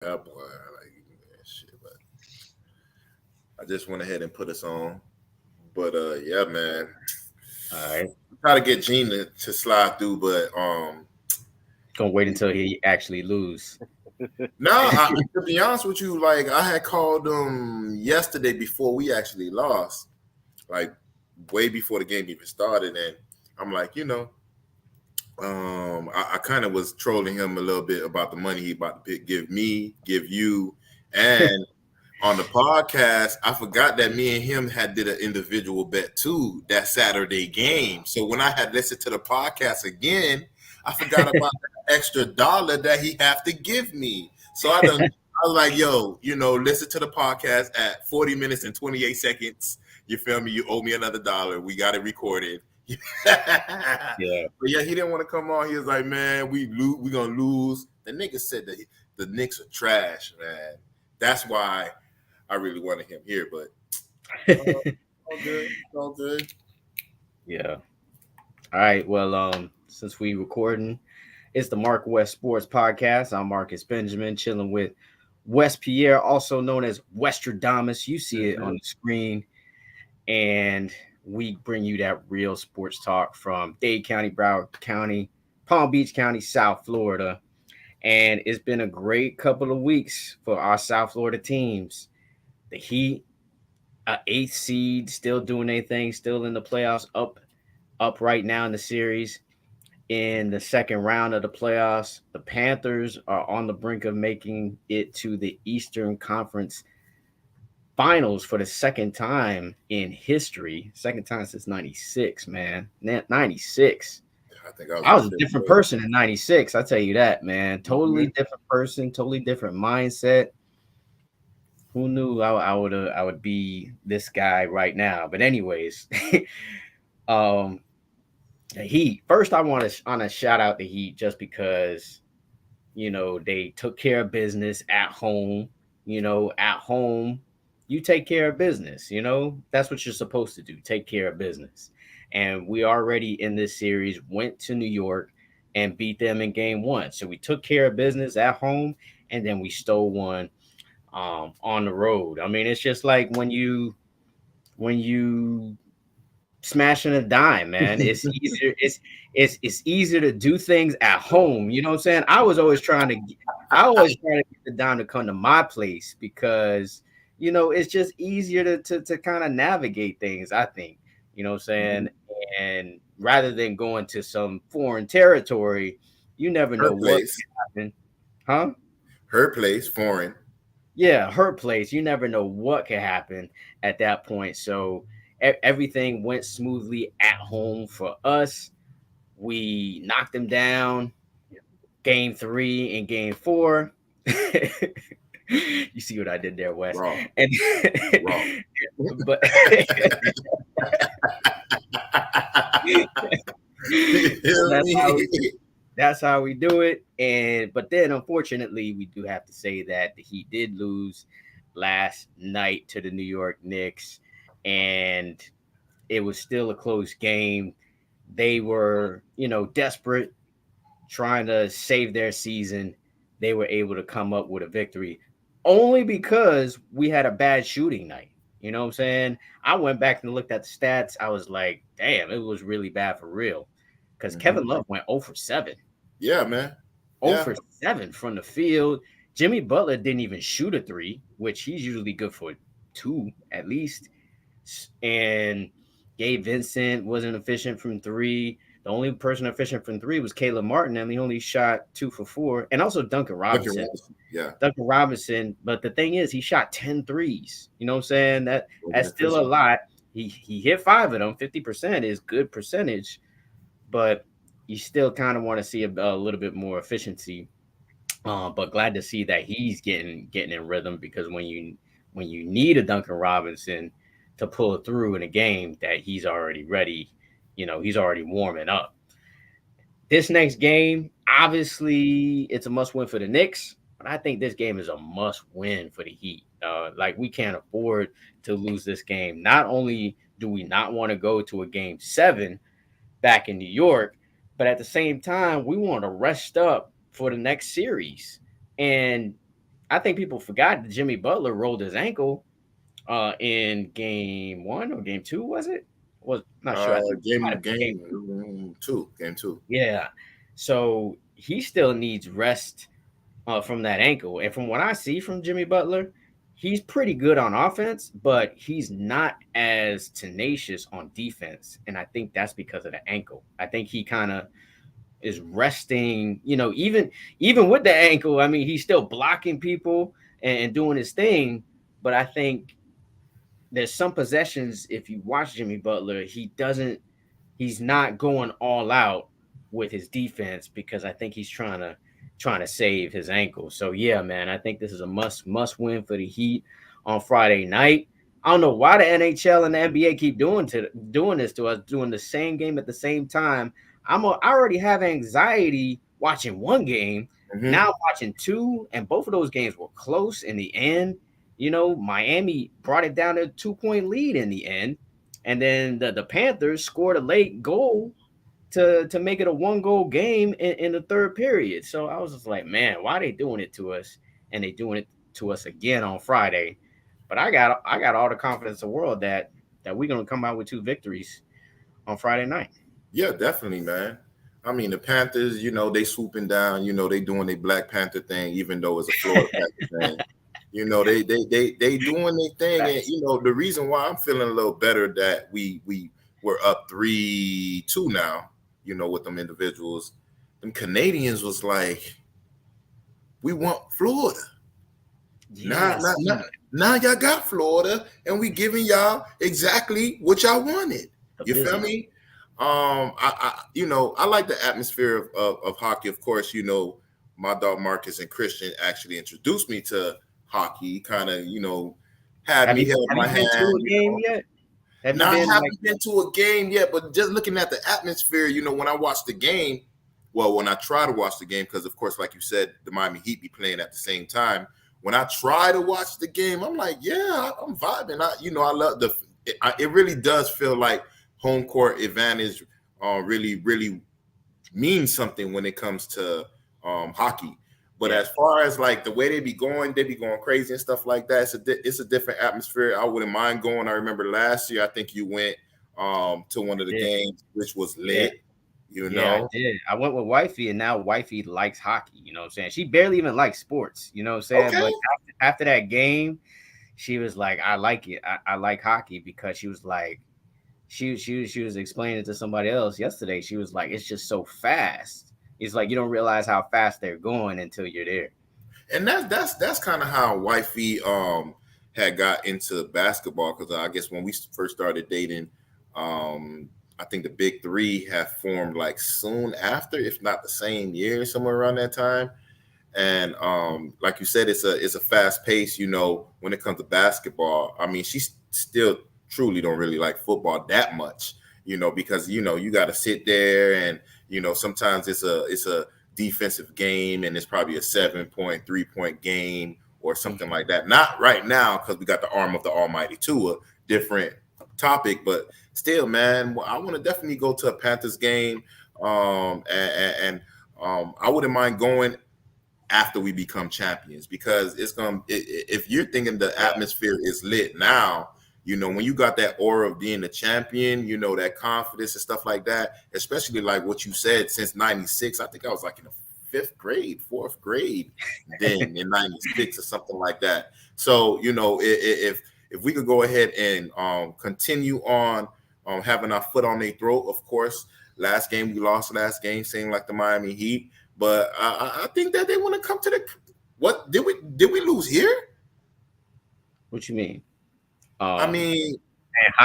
Yeah, boy, I like that shit, but I just went ahead and put us on. But yeah, man, All right. try to get Gene to slide through, but Gonna wait until he actually lose. no, to be honest with you, like I had called him yesterday before we actually lost, like way before the game even started, and I'm like, I kind of was trolling him a little bit about the money he about to give me, give you, and on the podcast, I forgot that me and him had did an individual bet too that Saturday game. So when I had listened to the podcast again, I forgot about that extra dollar that he have to give me. So I was like, yo, listen to the podcast at 40 minutes and 28 seconds. You feel me? You owe me another dollar. We got it recorded. Yeah. But yeah, he didn't want to come on. He was like, man, we gonna lose. The nigga said that the Knicks are trash, man. That's why I really wanted him here, but all good, all good. Yeah. All right. Well, since we recording, it's the MarcWes Sports Podcast. I'm Marcus Benjamin, chilling with Wes Pierre, also known as Westradamus. You see it on the screen, and we bring you that real sports talk from Dade County, Broward County, Palm Beach County, South Florida. And it's been a great couple of weeks for our South Florida teams. The Heat, eighth seed, still doing anything, still in the playoffs, up right now in the series. In the second round of the playoffs, the Panthers are on the brink of making it to the Eastern Conference Finals for the second time in history. Second time since 96, man. 96. I think I was I in the was a fifth different grade. person in 96. I tell you that, man. Totally Mhm. different person, totally different mindset. Who knew I would be this guy right now? But anyways, um the Heat. First I want to shout out the Heat just because they took care of business at home. At home, you take care of business. That's what you're supposed to do, take care of business. And we already in this series went to New York and beat them in game one. So we took care of business at home, and then we stole one on the road. I mean, it's just like when you smashing a dime, man. It's easier. It's easier to do things at home. You know what I'm saying? I always try to get the dime to come to my place because it's just easier to kind of navigate things. I think what I'm saying, Mhm. and rather than going to some foreign territory, you never Her know what place, can happen, huh? her place, foreign. Yeah, her place. You never know what could happen at that point. So everything went smoothly at home for us. We knocked them down game three and game four. You see what I did there, Wes? Raw, And raw. but You feel that's how me? we do it. And but then unfortunately we do have to say that the Heat did lose last night to the New York Knicks, and it was still a close game. They were, desperate, trying to save their season. They were able to come up with a victory only because we had a bad shooting night. You know what I'm saying? I went back and looked at the stats. I was like, damn, it was really bad for real. Because Mhm. Kevin Love went 0 for 7. Yeah, man. 0 Yeah. for 7 from the field. Jimmy Butler didn't even shoot a three, which he's usually good for two at least. And Gabe Vincent wasn't efficient from three. The only person efficient from three was Caleb Martin, and he only shot 2 for 4. And also Duncan Duncan Robinson. Robinson. Yeah. Duncan Robinson, but the thing is, he shot 10 threes. You know what I'm saying? Wasn't That's still a efficient. lot. He hit 5 of them. 50% is good percentage, but you still kind of want to see a little bit more efficiency. But glad to see that he's getting in rhythm, because when you need a Duncan Robinson to pull it through in a game, that he's already ready. He's already warming up. This next game, obviously, it's a must win for the Knicks, but I think this game is a must win for the Heat. Like, we can't afford to lose this game. Not only do we not want to go to a game seven back in New York, but at the same time, we want to rest up for the next series. And I think people forgot that Jimmy Butler rolled his ankle in game 1 or game 2, was it? Was not sure. I think it might have been game 2. Game two. Yeah. So he still needs rest from that ankle. And from what I see from Jimmy Butler, he's pretty good on offense, but he's not as tenacious on defense. And I think that's because of the ankle. I think he kind of is resting, even with the ankle. I mean, he's still blocking people and doing his thing. But I think there's some possessions, if you watch Jimmy Butler, he's not going all out with his defense because I think he's trying to save his ankle. So yeah, man, I think this is a must win for the Heat on Friday night. I don't know why the NHL and the NBA keep doing this to us, doing the same game at the same time. I already have anxiety watching one game. Mm-hmm. Now watching two, and both of those games were close in the end. Miami brought it down to a 2-point lead in the end. And then the Panthers scored a late goal to make it a 1-goal game in the third period. So I was just like, man, why are they doing it to us? And they doing it to us again on Friday. But I got all the confidence in the world that we're gonna come out with 2 victories on Friday night. Yeah, definitely, man. I mean, the Panthers, they swooping down, they doing their Black Panther thing, even though it's a Florida Panther thing. They doing their thing. And, the reason why I'm feeling a little better that we were up 3-2 now, with them individuals. Them Canadians was like, we want Florida. Yes. Now y'all got Florida, and we giving y'all exactly what y'all wanted. You feel me? I like the atmosphere of hockey. Of course, my dog Marcus and Christian actually introduced me to hockey. Kind of, had me held my hand. To a game yet? I haven't been to a game yet, but just looking at the atmosphere, when I watch the game, when I try to watch the game, because of course, like you said, the Miami Heat be playing at the same time. When I try to watch the game, I'm like, yeah, I'm vibing. I love it really does feel like home court advantage really, really means something when it comes to hockey. But as far as like the way they be going crazy and stuff like that. It's a different atmosphere. I wouldn't mind going. I remember last year, I think you went to one of the games, which was lit. I did. I went with Wifey, and now Wifey likes hockey. You know what I'm saying? She barely even likes sports. You know what I'm saying? Okay. But after that game, she was like, I like it. I like hockey, because she was like, she was explaining it to somebody else yesterday. She was like, it's just so fast. It's like you don't realize how fast they're going until you're there. And that's kind of how Wifey had got into basketball, because I guess when we first started dating, I think the Big Three had formed like soon after, if not the same year, somewhere around that time. And like you said, it's a fast pace, when it comes to basketball. I mean, she still truly don't really like football that much, because you got to sit there, and sometimes it's a defensive game, and it's probably a 7-point, 3-point game or something like that. Not right now, because we got the arm of the almighty Tua, different topic, but still, man, I want to definitely go to a Panthers game, and I wouldn't mind going after we become champions, because if you're thinking the atmosphere is lit now, when you got that aura of being the champion, that confidence and stuff like that, especially like what you said, since 96, I think I was like in the 4th grade then in 96 or something like that. So, if we could go ahead and continue on having our foot on their throat, of course, last game we lost, seemed like the Miami Heat, but I think that they want to come to what did we lose here? What you mean? I mean,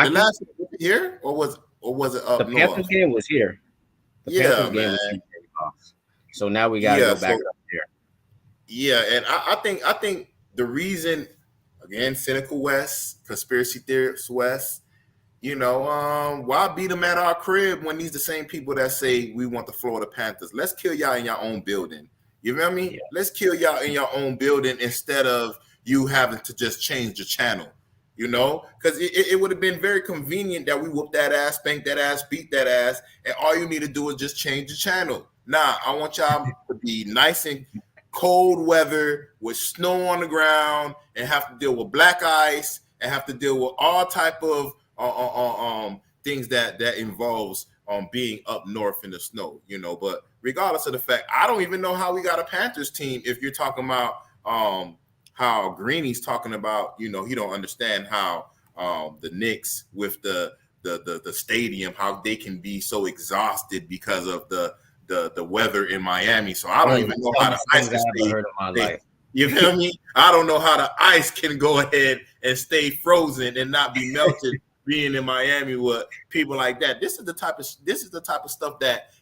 the last game was here, or was it up the north? Panthers game was here. Panthers game was here. So now we got to go back up there. Yeah, and I think the reason, again, cynical West, conspiracy theorist West, why beat them at our crib when these the same people that say we want the Florida Panthers? Let's kill y'all in your own building. You feel me? Yeah. Let's kill y'all in your own building instead of you having to just change the channel. Because it would have been very convenient that we whoop that ass, spank that ass, beat that ass, and all you need to do is just change the channel. Nah, I want y'all to be nice and cold weather with snow on the ground and have to deal with black ice and have to deal with all type of things that involves being up north in the snow, you know. But regardless of the fact, I don't even know how we got a Panthers team if you're talking about how Greeny's talking about, you know, he don't understand how the Knicks with the stadium, how they can be so exhausted because of the weather in Miami. So I don't even know how the ice can stay. You feel me? I don't know how the ice can go ahead and stay frozen and not be melted. Being in Miami with people like that, this is the type of stuff that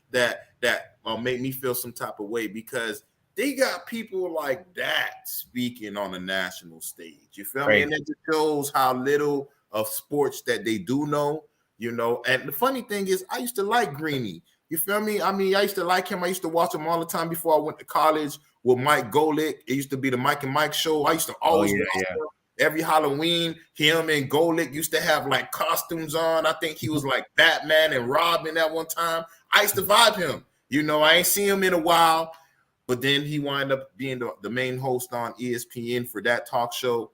make me feel some type of way, because they got people like that speaking on the national stage. You feel me? And it just shows how little of sports that they do know. You know, and the funny thing is, I used to like Greeny. You feel me? I mean, I used to like him. I used to watch him all the time before I went to college with Mike Golick. It used to be the Mike and Mike show. I used to always watch him. Every Halloween, him and Golick used to have like costumes on. I think he was like Batman and Robin at one time. I used to vibe him. You know, I ain't seen him in a while, but then he wound up being the main host on ESPN for that talk show.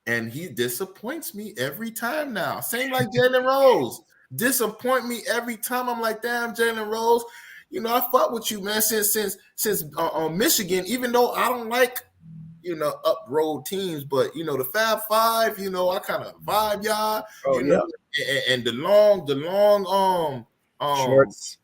And he disappoints me every time now. Same like Jalen Rose. Disappoint me every time. I'm like, damn, Jalen Rose, you know, I fought with you, man, since Michigan, even though I don't like, you know, up road teams, but you know, the Fab Five, you know, I kind of vibe y'all, know, and the long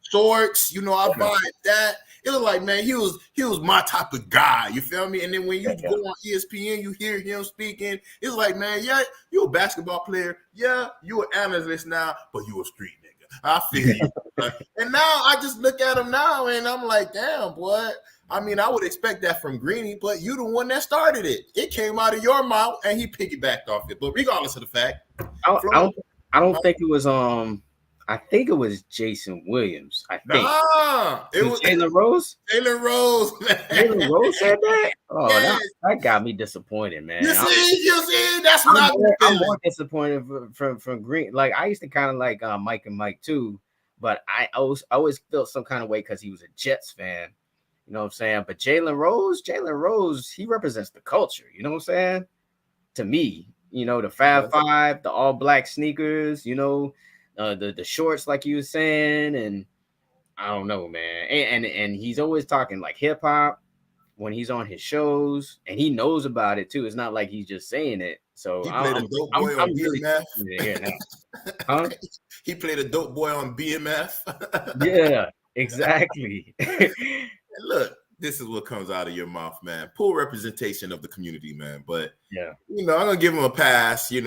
shorts, you know, I vibe that. It was like, man, he was my type of guy, you feel me? And then when you go on ESPN, you hear him speaking, it's like, man, yeah, you a basketball player, yeah, you an analyst now, but you a street nigga. I feel you. And now I just look at him now and I'm like, damn, boy. I mean, I would expect that from Greeny, but you the one that started it. It came out of your mouth, and he piggybacked off it. But regardless of the fact, I don't think it was I think it was Jason Williams. I think it was Jalen Rose. Jalen Rose, man. Jalen Rose said that. Oh, yes. that got me disappointed, man. You see, that's what I'm more disappointed from Green. Like I used to kind of like Mike and Mike too, but I always felt some kind of way because he was a Jets fan. You know what I'm saying? But Jalen Rose, he represents the culture. You know what I'm saying? To me, you know, the Fab Five, the all black sneakers, you know, the shorts, like you were saying, and I don't know, man. And he's always talking like hip hop when he's on his shows, and he knows about it too. It's not like he's just saying it. So he played a dope boy on BMF. Huh? He played a dope boy on BMF. Yeah, exactly. Look, this is what comes out of your mouth, man. Poor representation of the community, man. But yeah, you know, I'm gonna give him a pass. You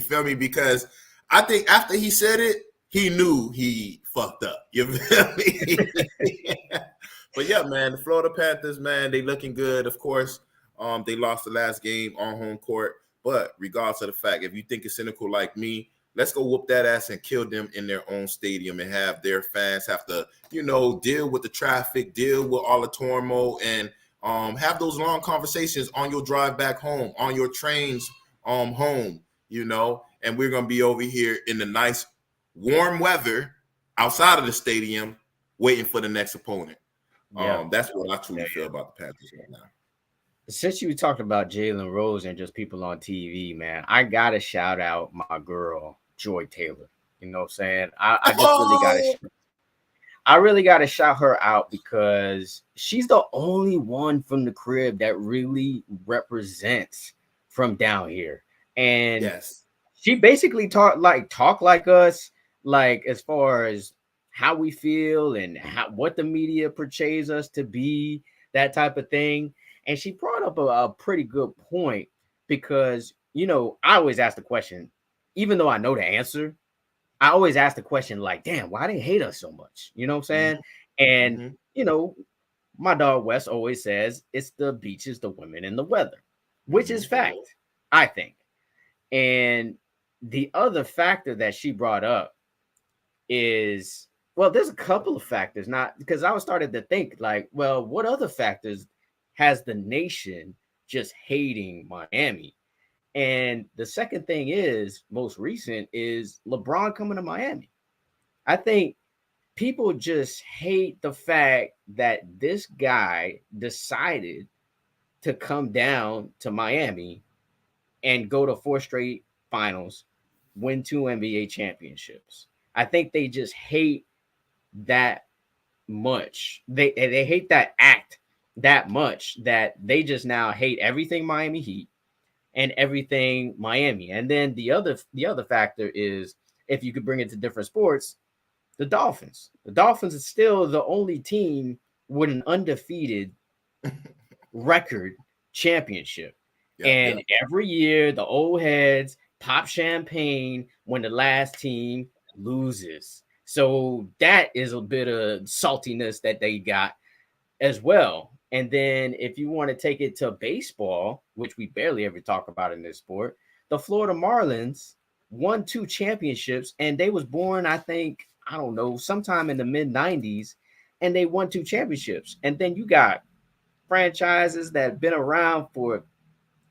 feel me? Because I think after he said it, he knew he fucked up. You feel me? But yeah, man, the Florida Panthers, man, they looking good. Of course, they lost the last game on home court. But regardless of the fact, if you think it's cynical like me, let's go whoop that ass and kill them in their own stadium and have their fans have to, you know, deal with the traffic, deal with all the turmoil, and have those long conversations on your drive back home, on your trains home, you know. And we're going to be over here in the nice warm weather outside of the stadium waiting for the next opponent. Yeah. That's what I truly feel about the Panthers right now. Since you talked about Jalen Rose and just people on TV, man, I got to shout out my girl, Joy Taylor. You know what I'm saying? I really got to shout her out because she's the only one from the crib that really represents from down here. And she basically talk like us, like as far as how we feel and what the media portrays us to be, that type of thing. And she brought up a pretty good point because, you know, I always ask the question, even though I know the answer, I always ask the question like, damn, why they hate us so much? You know what I'm saying? Mm-hmm. And, you know, my dog Wes always says it's the beaches, the women, and the weather, which is fact, I think. And the other factor that she brought up is, well, there's a couple of factors, not because I was started to think like, well, what other factors has the nation just hating Miami? And the second thing is, most recent, is LeBron coming to Miami. I think people just hate the fact that this guy decided to come down to Miami and go to 4 straight finals, win 2 NBA championships. I think they just hate that much. They hate that act that much that they just now hate everything Miami Heat and everything Miami. And then the other factor is, if you could bring it to different sports, the Dolphins. The Dolphins is still the only team with an undefeated record championship. And every year the old heads pop champagne when the last team loses. So that is a bit of saltiness that they got as well. And then if you want to take it to baseball, which we barely ever talk about in this sport, the Florida Marlins won 2 championships, and they was born, I think, I don't know, sometime in the mid 90s, and they won 2 championships. And then you got franchises that have been around for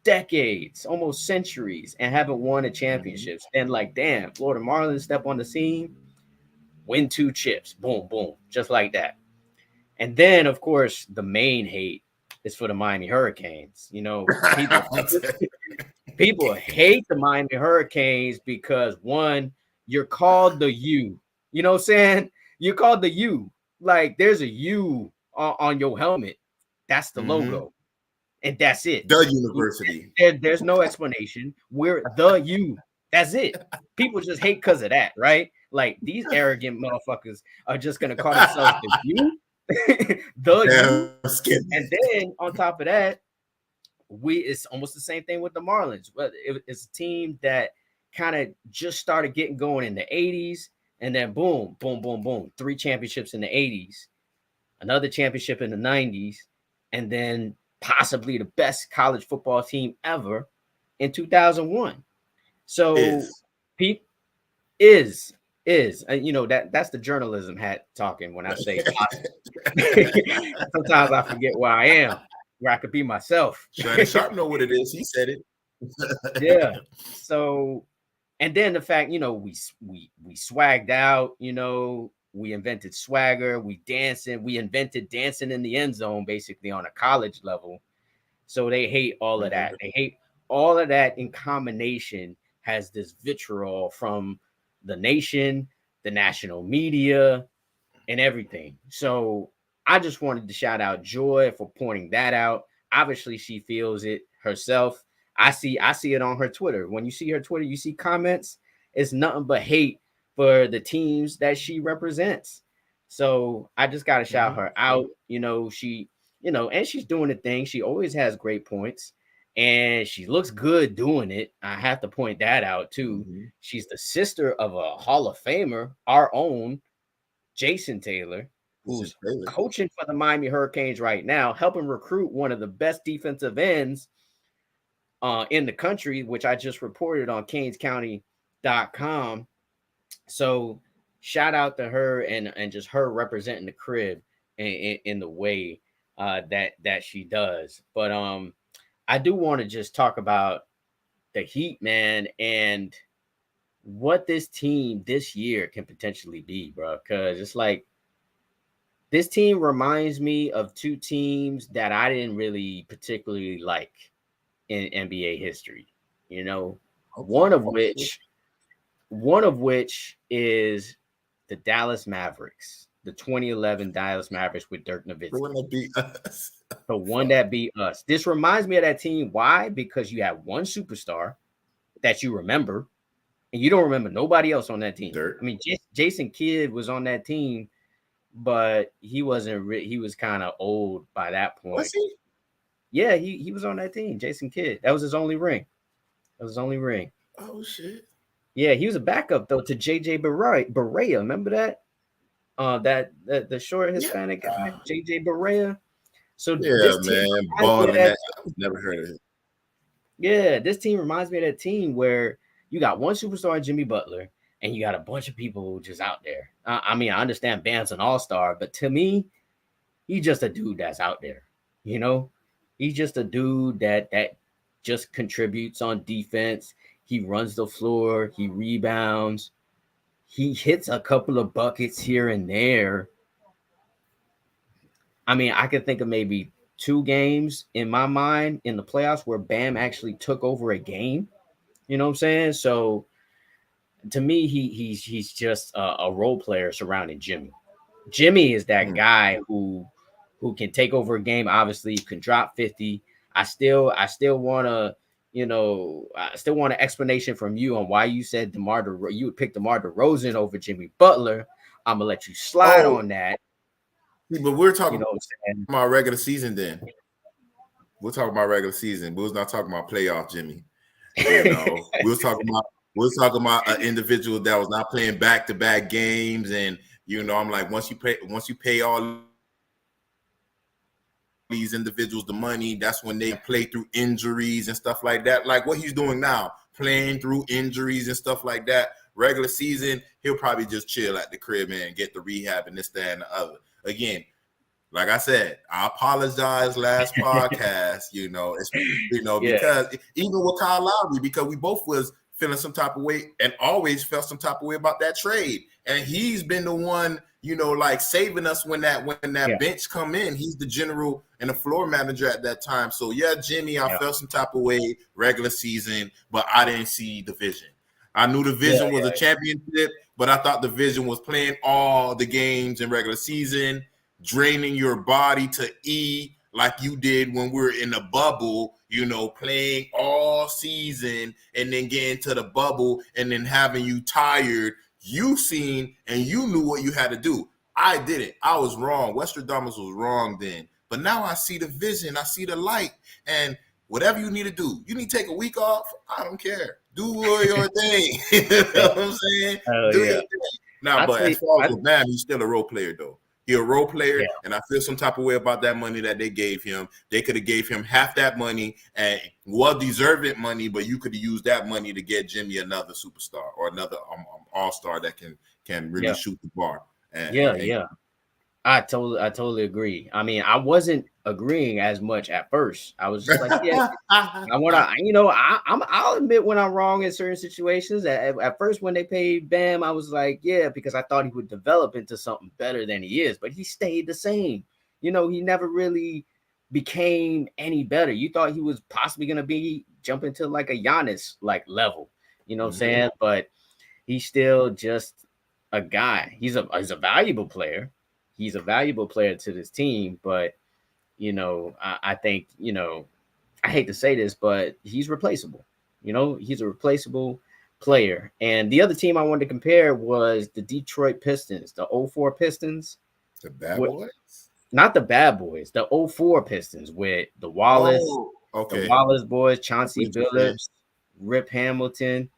decades, almost centuries, and haven't won a championships. And like, damn, Florida Marlins step on the scene, win 2 chips, boom, boom, just like that. And then, of course, the main hate is for the Miami Hurricanes. You know, people hate the Miami Hurricanes because, one, you're called the U. You know what I'm saying? You're called the U. Like, there's a U on your helmet. That's the logo. And that's it. The university. There's no explanation. We're the U. That's it. People just hate because of that, right? Like, these arrogant motherfuckers are just going to call themselves the U. The U. And then on top of that, it's almost the same thing with the Marlins. But it's a team that kind of just started getting going in the 80s, and then boom, boom, boom, boom, 3 championships in the 80s, another championship in the 90s, and then possibly the best college football team ever in 2001. So Pete is you know, that's the journalism hat talking when I say sometimes I forget where I am, where I could be myself. Shannon Sharp know what it is. He said it. Yeah. So, and then the fact, you know, we swagged out, you know, we invented swagger, we invented dancing in the end zone, basically on a college level. So they hate all of that. They hate all of that in combination has this vitriol from the nation, the national media, and everything. So I just wanted to shout out Joy for pointing that out. Obviously, she feels it herself. I see it on her Twitter. When you see her Twitter, you see comments. It's nothing but hate for the teams that she represents. So I just got to shout her out. You know, and she's doing the thing. She always has great points, and she looks good doing it. I have to point that out too. She's the sister of a Hall of Famer, our own Jason Taylor, who's coaching for the Miami Hurricanes right now, helping recruit one of the best defensive ends in the country, which I just reported on CanesCounty.com. So shout out to her and just her representing the crib in the way that she does. But I do want to just talk about the Heat, man, and what this team this year can potentially be, bro. Because it's like this team reminds me of 2 teams that I didn't really particularly like in NBA history. You know, one of which is the Dallas Mavericks, the 2011 Dallas Mavericks with Dirk Nowitzki. The one that beat us. The one that beat us. This reminds me of that team. Why? Because you have one superstar that you remember, and you don't remember nobody else on that team. Dirk. I mean, Jason Kidd was on that team, but he wasn't. He was kind of old by that point. Was he? Yeah, he was on that team. Jason Kidd. That was his only ring. Oh shit. Yeah, he was a backup though to JJ Barea. Remember that? The short Hispanic guy, JJ Barea. So yeah, man, balling that. Never heard of it. Yeah, this team reminds me of that team where you got one superstar, Jimmy Butler, and you got a bunch of people just out there. I mean, I understand Bam's an all-star, but to me, he's just a dude that's out there. You know, he's just a dude that just contributes on defense. He runs the floor. He rebounds. he hits a couple of buckets here and there. I mean, I could think of maybe 2 games in my mind in the playoffs where Bam actually took over a game. You know what I'm saying? So to me, he's just a role player surrounding Jimmy. Jimmy is that guy who can take over a game. Obviously, you can drop 50. I still want to, I still want an explanation from you on why you said you would pick DeMar DeRozan over Jimmy Butler. I'm gonna let you slide on that. But we're talking You know what I'm saying? about regular season. Then we're talking about regular season. We was not talking about playoff Jimmy. You know, we was talking about an individual that was not playing back-to-back games, and I'm like, once you pay all these individuals the money, that's when they play through injuries and stuff like that. Like what he's doing now, playing through injuries and stuff like that. Regular season, he'll probably just chill at the crib and get the rehab and this, that, and the other. Again, like I said, I apologize last podcast, because even with Kyle Lowry, because we both was feeling some type of way and always felt some type of way about that trade. And he's been the one, like saving us when that bench come in. He's the general and the floor manager at that time. So yeah, Jimmy, I felt some type of way regular season, but I didn't see the vision. I knew the vision was a championship, but I thought the vision was playing all the games in regular season, draining your body to eat like you did when we were in the bubble, playing all season and then getting to the bubble and then having you tired. You seen and you knew what you had to do. I didn't. I was wrong. Westradamus was wrong then. But now I see the vision. I see the light. And whatever you need to do, you need to take a week off. I don't care. Do your thing. You know what I'm saying? Do your thing. Now, but as far as Bam, he's still a role player, though. He's a role player, and I feel some type of way about that money that they gave him. They could have gave him half that money and well-deserved money, but you could have used that money to get Jimmy another superstar or another all-star that can really shoot the bar. I totally agree. I mean, I wasn't agreeing as much at first. I was just like, I'll admit when I'm wrong in certain situations. At first, when they paid Bam, I was like, because I thought he would develop into something better than he is, but he stayed the same. He never really became any better. You thought he was possibly going to jump into like a Giannis like level, what I'm saying? But he's still just a guy. He's a valuable player. He's a valuable player to this team, but I think I hate to say this, but he's replaceable. He's a replaceable player. And the other team I wanted to compare was the Detroit Pistons, the 04 Pistons. The bad boys? Not the bad boys, the 04 Pistons with the Wallace, the Wallace boys, Chauncey Billups, Rip Hamilton.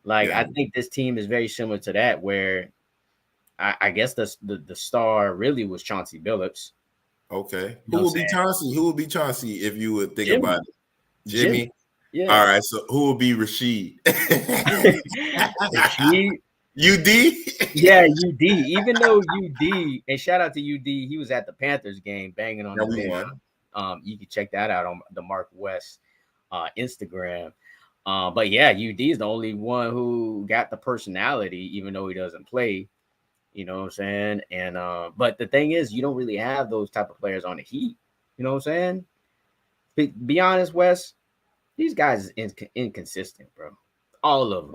I think this team is very similar to that, where I guess the star really was Chauncey Billups. Okay. Who will be Chauncey? Who will be Chauncey if you would think about it? Jimmy? Yeah. All right. So who will be Rasheed? Rasheed? UD? Yeah, UD. Even though UD, and shout out to UD, he was at the Panthers game banging on the win. You can check that out on the MarcWes Instagram. But yeah, UD is the only one who got the personality, even though he doesn't play. You know what I'm saying? And but the thing is, you don't really have those type of players on the Heat. You know what I'm saying? Be honest, Wes, these guys is inconsistent, bro. All of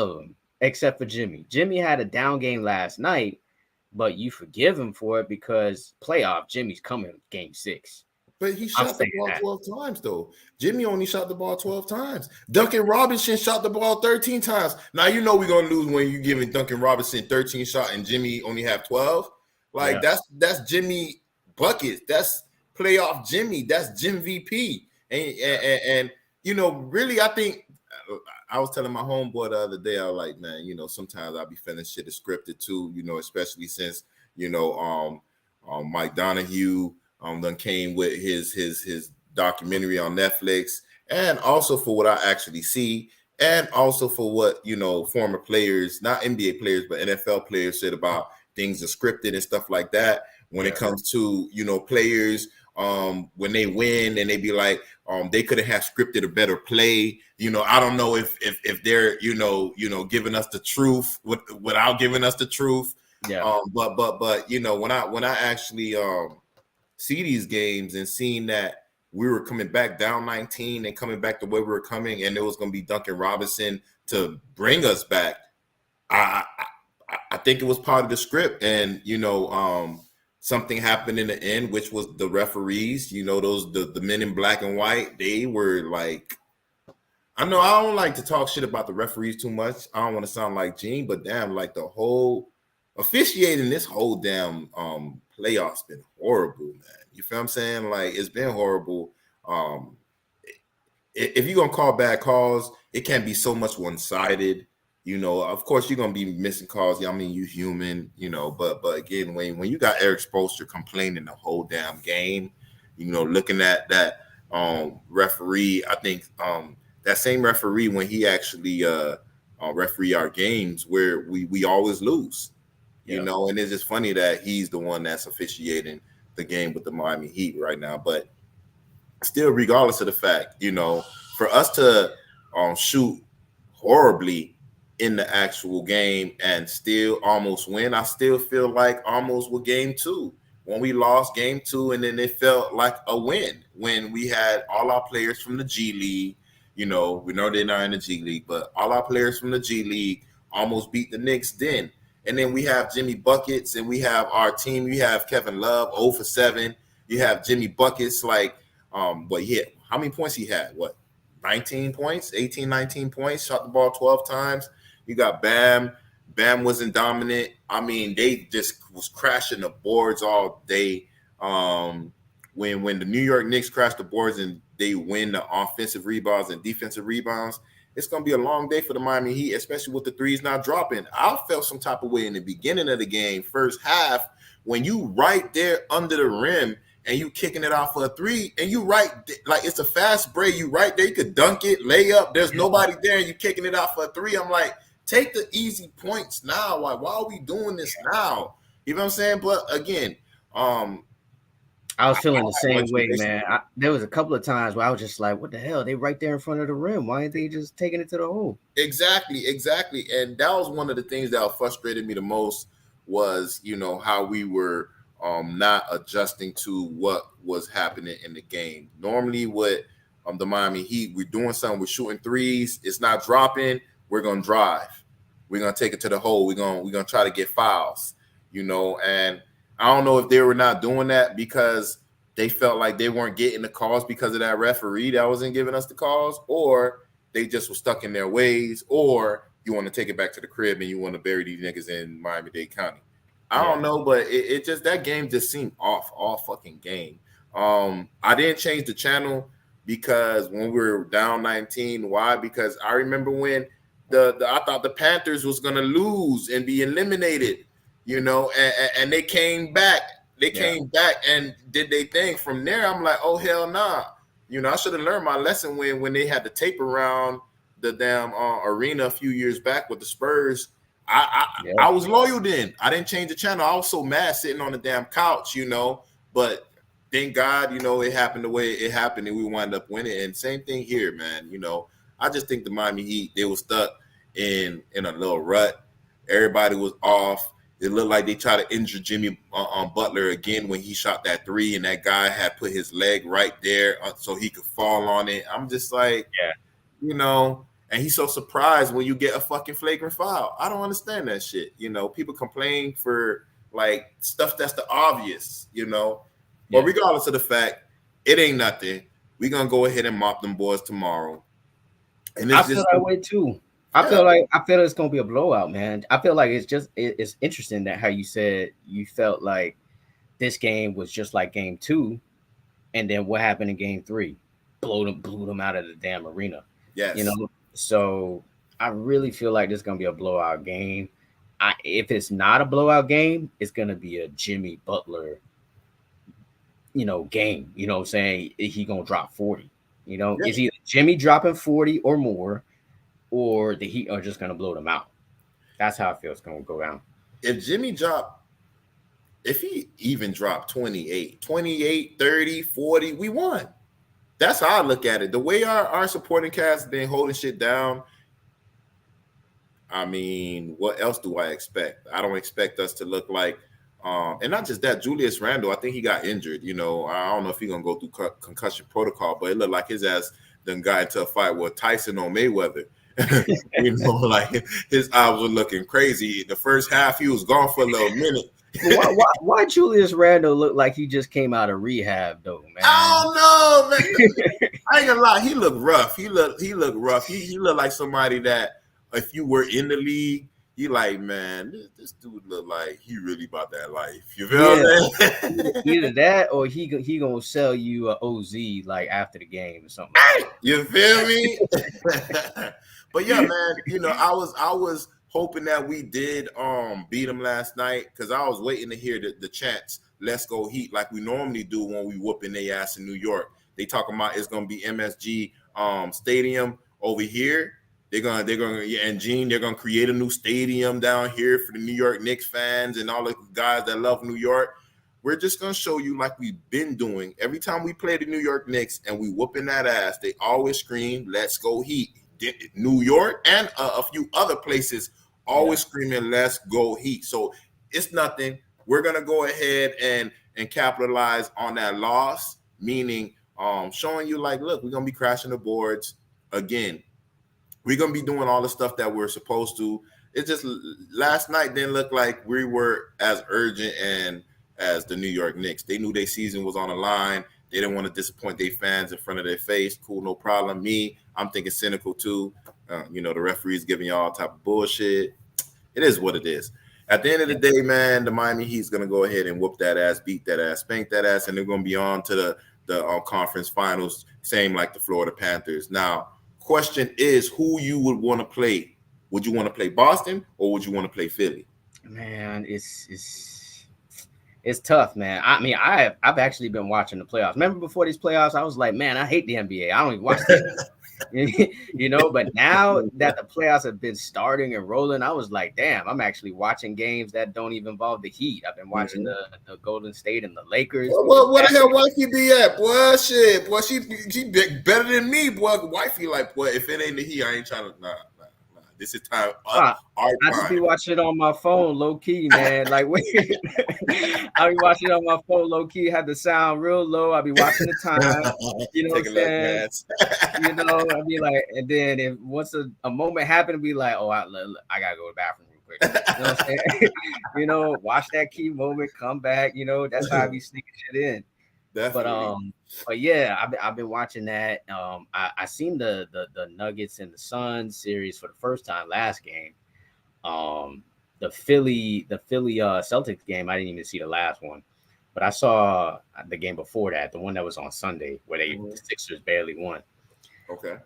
them, except for Jimmy. Jimmy had a down game last night, but you forgive him for it because playoff Jimmy's coming game 6. But he shot the ball 12 times, though. Jimmy only shot the ball 12 times. Duncan Robinson shot the ball 13 times. Now, we're going to lose when you're giving Duncan Robinson 13 shots and Jimmy only have 12. That's Jimmy buckets. That's playoff Jimmy. That's Jim VP. And really, I think I was telling my homeboy the other day, I was like, man, sometimes I'll be feeling shit is scripted too, especially since, Mike Donahue done came with his documentary on Netflix, and also for what I actually see, and also for what former players, not NBA players but NFL players, said about things are scripted and stuff like that when it comes to players when they win and they be like, they could have scripted a better play. I don't know if they're giving us the truth without giving us the truth. Yeah. But when I actually see these games and seeing that we were coming back down 19 and coming back the way we were coming, and it was going to be Duncan Robinson to bring us back. I think it was part of the script, and something happened in the end, which was the referees. The men in black and white. They were like, I know I don't like to talk shit about the referees too much. I don't want to sound like Gene, but damn, like the whole officiating this whole damn playoffs been horrible, man. You feel what I'm saying? Like, it's been horrible. If you're gonna call bad calls, it can't be so much one-sided. Of course you're gonna be missing calls. I mean, you human, but again, when you got Eric Spoelstra complaining the whole damn game, looking at that referee, I think that same referee, when he actually referee our games where we always lose, and it's just funny that he's the one that's officiating the game with the Miami Heat right now. But still, regardless of the fact, for us to shoot horribly in the actual game and still almost win, I still feel like almost with game 2 when we lost game 2, and then it felt like a win when we had all our players from the G League. We know they're not in the G League, but all our players from the G League almost beat the Knicks then. And then we have Jimmy Buckets, and we have our team. You have Kevin Love, 0 for 7. You have Jimmy Buckets, like, but yeah, how many points he had? 19 points, 18, 19 points, shot the ball 12 times. You got Bam. Bam wasn't dominant. I mean, they just was crashing the boards all day. When the New York Knicks crash the boards and they win the offensive rebounds and defensive rebounds, it's going to be a long day for the Miami Heat, especially with the threes not dropping. I felt some type of way in the beginning of the game, first half, when you right there under the rim and you kicking it out for a three, and you right, like it's a fast break, you right there, you could dunk it, lay up, there's nobody there, and you kicking it out for a three. I'm like, take the easy points now. Like, why are we doing this now? You know what I'm saying? But again, I was feeling the same way, man. There was a couple of times where I was just like, what the hell? They right there in front of the rim. Why ain't they just taking it to the hole? Exactly. And that was one of the things that frustrated me the most was, how we were not adjusting to what was happening in the game. Normally with the Miami Heat, we're doing something, we're shooting threes, it's not dropping, we're going to drive. We're going to take it to the hole. We're going to try to get fouls, and I don't know if they were not doing that because they felt like they weren't getting the calls because of that referee that wasn't giving us the calls, or they just were stuck in their ways, or you want to take it back to the crib and you want to bury these niggas in Miami-Dade County. I don't know, but it just, that game just seemed off all fucking game. I didn't change the channel because when we were down 19, why? Because I remember when I thought the Panthers was going to lose and be eliminated. And they came back. They came back and did their thing. From there, I'm like, oh, hell nah. I should have learned my lesson when they had the tape around the damn arena a few years back with the Spurs. I was loyal then. I didn't change the channel. I was so mad sitting on the damn couch, But thank God, it happened the way it happened and we wound up winning. And same thing here, man. I just think the Miami Heat, they were stuck in a little rut. Everybody was off. It looked like they tried to injure Jimmy Butler again when he shot that three, and that guy had put his leg right there so he could fall on it. I'm just like, and he's so surprised when you get a fucking flagrant foul. I don't understand that shit. People complain for like stuff that's the obvious, But regardless of the fact, it ain't nothing. We're going to go ahead and mop them boys tomorrow. And I feel that way too. I feel it's gonna be a blowout, man. I feel like it's interesting that how you said you felt like this game was just like game 2, and then what happened in game 3? Blew them out of the damn arena. Yes. So I really feel like this is gonna be a blowout game. If it's not a blowout game, it's gonna be a Jimmy Butler, game. You know what I'm saying? He gonna drop 40. It's either Jimmy dropping 40 or more, or the Heat are just going to blow them out. That's how I feel it's going to go down. If Jimmy drop if he even dropped 28, 30, 40, we won. That's how I look at it. The way our supporting cast been holding shit down, I mean, what else do I expect? I don't expect us to look like, and not just that, Julius Randle, I think he got injured. You know, I don't know if he's going to go through concussion protocol, but it looked like his ass done got into a fight with Tyson or Mayweather. You know, like his eyes were looking crazy. The first half, he was gone for a little minute. Why Julius Randle look like he just came out of rehab though, man? I don't know, man. I ain't gonna lie, he looked rough. He looked rough. He looked like somebody that if you were in the league, you like, man, this dude look like he really about that life. You feel what I'm saying? Either that or he gonna sell you a OZ like after the game or something. You feel me? But yeah, man, you know, I was hoping that we did beat them last night because I was waiting to hear the chants, let's go Heat, like we normally do when we whooping their ass in New York. They talking about it's gonna be MSG Stadium over here. They're gonna and Gene, they're gonna create a new stadium down here for the New York Knicks fans and all the guys that love New York. We're just gonna show you like we've been doing every time we play the New York Knicks and we whooping that ass. They always scream, "Let's go Heat!" New York and a few other places always screaming, "Let's go Heat!" So it's nothing. We're gonna go ahead and capitalize on that loss, meaning showing you like, look, we're gonna be crashing the boards again. We're going to be doing all the stuff that we're supposed to. It just last night didn't look like we were as urgent and as the New York Knicks. They knew their season was on the line. They didn't want to disappoint their fans in front of their face. Cool, no problem. Me, I'm thinking cynical too. You know, the referee's giving you all type of bullshit. It is what it is. At the end of the day, man, the Miami Heat's going to go ahead and whoop that ass, beat that ass, spank that ass, and they're going to be on to the conference finals, same like the Florida Panthers. Now, question is who you would want to play. Would you want to play Boston or would you want to play Philly? Man, it's tough, man. I mean, I've actually been watching the playoffs. Remember before these playoffs, I was like, man, I hate the NBA. I don't even watch that. You know, but now that the playoffs have been starting and rolling, I was like, damn, I'm actually watching games that don't even involve the Heat. I've been watching the Golden State and the Lakers. Well, what the hell wifey be at, boy? Shit, boy, she better than me, boy. Wifey like, boy, if it ain't the Heat, I ain't trying to, nah. This is time. I just be watching it on my phone, low key, man. Like, I be watching it on my phone, low key. Have the sound real low. I be watching the time. You know what I'm saying? You know, I be like, and then if once a moment happened, to be like, oh, I gotta go to the bathroom real quick. You know what I'm saying? You know, watch that key moment, come back. You know, that's how I be sneaking shit in. Definitely. But yeah, I've been watching that. I seen the Nuggets and the Suns series for the first time last game. The Philly Celtics game, I didn't even see the last one, but I saw the game before that, the one that was on Sunday where the Sixers barely won. Okay.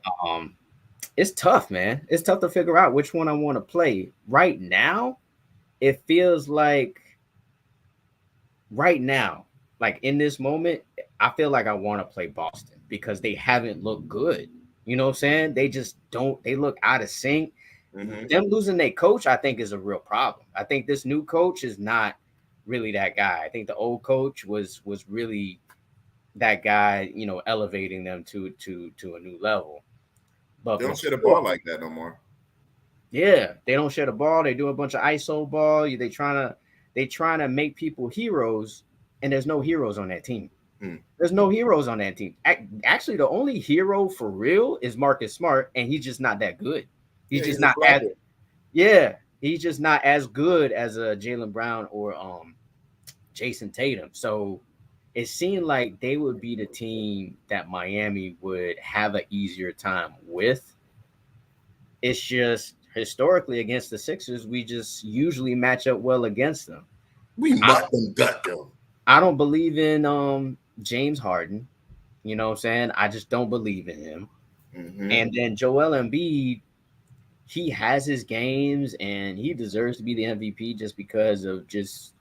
It's tough, man. It's tough to figure out which one I want to play. Right now, it feels like like in this moment, I feel like I want to play Boston because they haven't looked good. You know what I'm saying? They just don't. They look out of sync. Mm-hmm. Them losing their coach, I think, is a real problem. I think this new coach is not really that guy. I think the old coach was really that guy, you know, elevating them to a new level. But they don't share the ball like that no more. Yeah, they don't share the ball. They do a bunch of ISO ball. They trying to make people heroes. And there's no heroes on that team. There's no heroes on that team. Actually, the only hero for real is Marcus Smart, and he's just not that good. He's just not he's just not as good as a Jaylen Brown or Jason Tatum. So it seemed like they would be the team that Miami would have an easier time with. It's just historically against the Sixers, we just usually match up well against them. We must them gut them. I don't believe in James Harden. You know what I'm saying? I just don't believe in him. Mm-hmm. And then Joel Embiid, he has his games and he deserves to be the MVP just because of just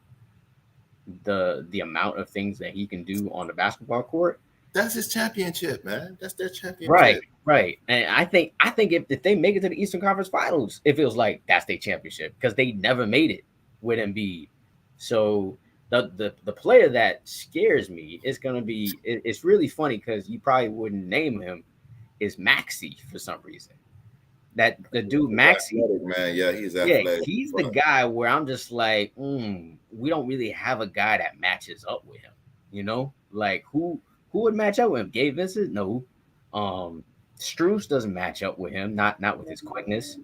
the amount of things that he can do on the basketball court. That's his championship, man. That's their championship. Right. And I think if they make it to the Eastern Conference Finals, it feels like that's their championship because they never made it with Embiid. So The player that scares me is gonna be. It's really funny because you probably wouldn't name him. Is Maxi for some reason? That the dude He's Maxi, athletic, man. Yeah, he's yeah, athletic. he's the guy where I'm just like, we don't really have a guy that matches up with him. You know, like who would match up with him? Gabe Vincent? No. Struess doesn't match up with him, not with his quickness.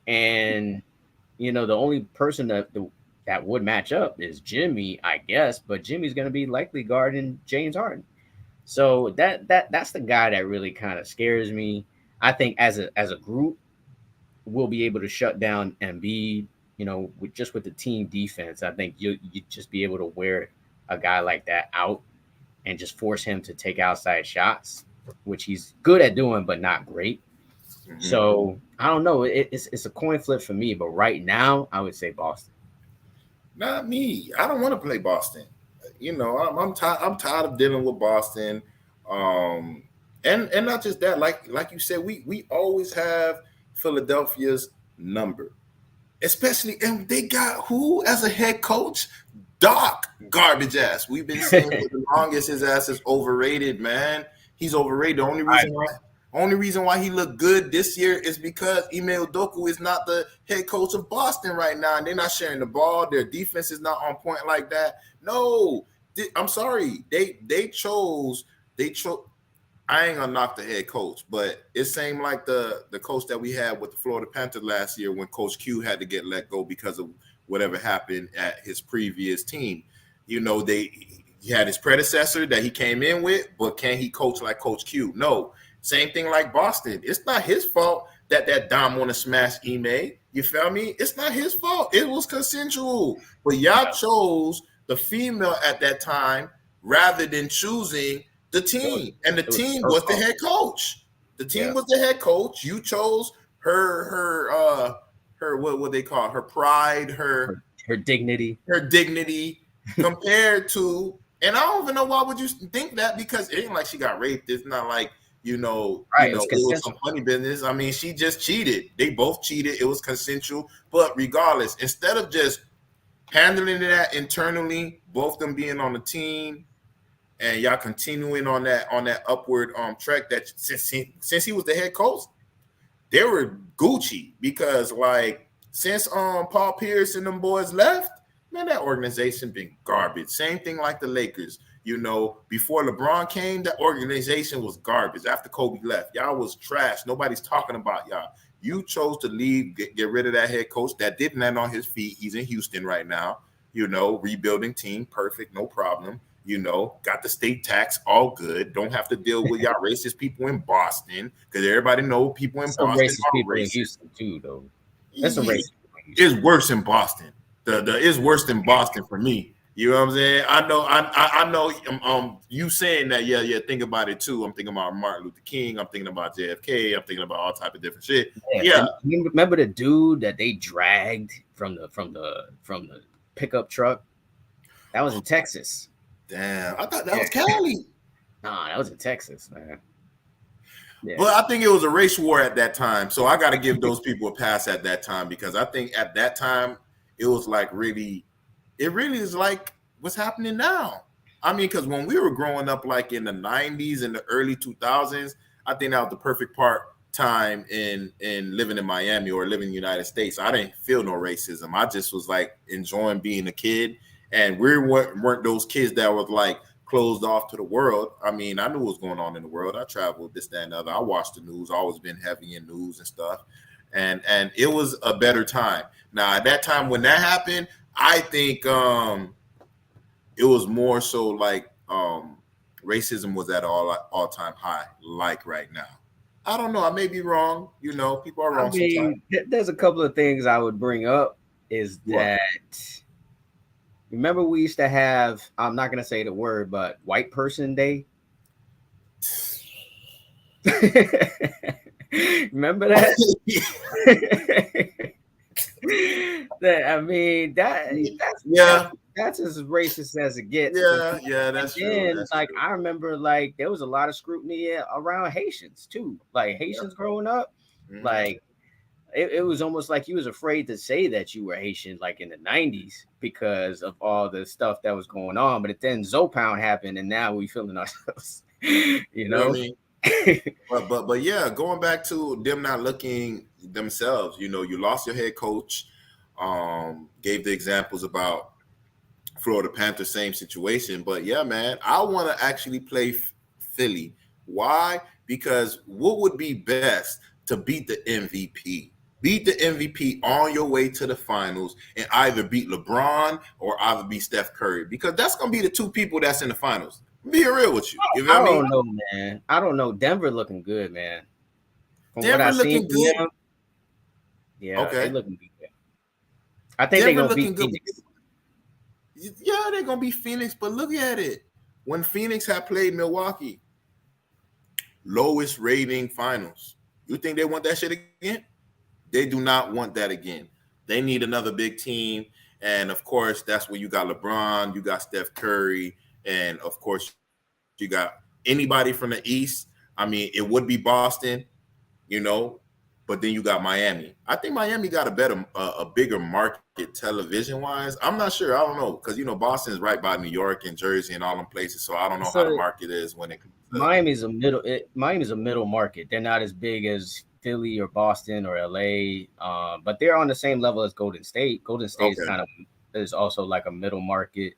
And the only person that would match up is Jimmy, I guess, but Jimmy's going to be likely guarding James Harden. So that's the guy that really kind of scares me. I think as a group, we'll be able to shut down Embiid. With the team defense, I think you just be able to wear a guy like that out and just force him to take outside shots, which he's good at doing, but not great. Mm-hmm. So I don't know. It's a coin flip for me, but right now I would say Boston. Not me. I don't want to play Boston. I'm tired of dealing with Boston. And not just that, like you said, we always have Philadelphia's number. Especially, and they got who as a head coach? Doc, garbage ass. We've been saying for the longest his ass is overrated, man. He's overrated. The only reason why he looked good this year is because Ime Udoka is not the head coach of Boston right now, and they're not sharing the ball. Their defense is not on point like that. No, I'm sorry. They chose. I ain't gonna knock the head coach, but it seemed like the coach that we had with the Florida Panthers last year when Coach Q had to get let go because of whatever happened at his previous team. He had his predecessor that he came in with, but can he coach like Coach Q? No. Same thing like Boston. It's not his fault that Dom want to smash Ime. You feel me? It's not his fault. It was consensual. But y'all chose the female at that time rather than choosing the team. And the team was the head coach. The team was the head coach. You chose her what they call her pride, her dignity. Her dignity compared to, and I don't even know why would you think that, because it ain't like she got raped. It's not like it was some funny business. I mean, she just cheated. They both cheated. It was consensual. But regardless, instead of just handling that internally, both them being on the team, and y'all continuing on that upward track that since he was the head coach, they were Gucci, because since Paul Pierce and them boys left, man, that organization been garbage. Same thing like the Lakers. Before LeBron came, that organization was garbage. After Kobe left, y'all was trash. Nobody's talking about y'all. You chose to leave, get rid of that head coach that didn't land on his feet. He's in Houston right now. Rebuilding team, perfect, no problem. Got the state tax, all good. Don't have to deal with y'all racist people in Boston, because everybody know people in Boston racist are people racist. In Houston too, though. That's a racist. It's worse in Boston. It's worse than Boston for me. You know what I'm saying? I know. You saying that? Yeah. Think about it too. I'm thinking about Martin Luther King. I'm thinking about JFK. I'm thinking about all type of different shit. Yeah. You remember the dude that they dragged from the pickup truck? That was in Texas. Damn, I thought that was Cali. Nah, that was in Texas, man. Yeah. But I think it was a race war at that time, so I got to give those people a pass at that time, because I think at that time it was really is like what's happening now. I mean, because when we were growing up, like in the 90s and the early 2000s, I think that was the perfect time in living in Miami or living in the United States. I didn't feel no racism. I just was enjoying being a kid. And we weren't those kids that was closed off to the world. I mean, I knew what was going on in the world. I traveled, this, that, and the other. I watched the news. I always been heavy in news and stuff. And it was a better time. Now, at that time when that happened, I think it was more so racism was at all-time high, right now. I don't know. I may be wrong. People are wrong sometimes. There's a couple of things I would bring up is that... Remember, we used to have, I'm not going to say the word, but White Person Day. Remember that? That's as racist as it gets. Yeah, that's true. That's true. I remember, there was a lot of scrutiny around Haitians, too. Haitians growing up, it was almost like you was afraid to say that you were Haitian, like in the '90s, because of all the stuff that was going on. But then Zopound happened, and now we feeling ourselves, you You know what I know. mean? But yeah, going back to them not looking themselves, you lost your head coach. Gave the examples about Florida Panthers, same situation. But yeah, man, I want to actually play Philly. Why? Because what would be best to beat the MVP? Beat the MVP on your way to the finals and either beat LeBron or either beat Steph Curry, because that's going to be the two people that's in the finals. Being real with you. You know I what I mean? don't know, man. I don't know. Denver looking good, man. From what I Denver seen looking from good. them, yeah, they Okay. looking good. I think they're Denver gonna beat looking good. Phoenix. Yeah, they're going to be Phoenix, but look at it. When Phoenix had played Milwaukee, lowest rating finals. You think they want that shit again? They do not want that again. They need another big team. And of course, that's where you got LeBron, you got Steph Curry, and of course, you got anybody from the East. I mean, it would be Boston, you know, but then you got Miami. I think Miami got a bigger market television wise. I'm not sure. I don't know, because Boston is right by New York and Jersey and all them places. So I don't know how the So market is when it comes to. Miami's a middle market. They're not as big as Philly or Boston or LA, but they're on the same level as Golden State. Golden State Okay. is also like a middle market.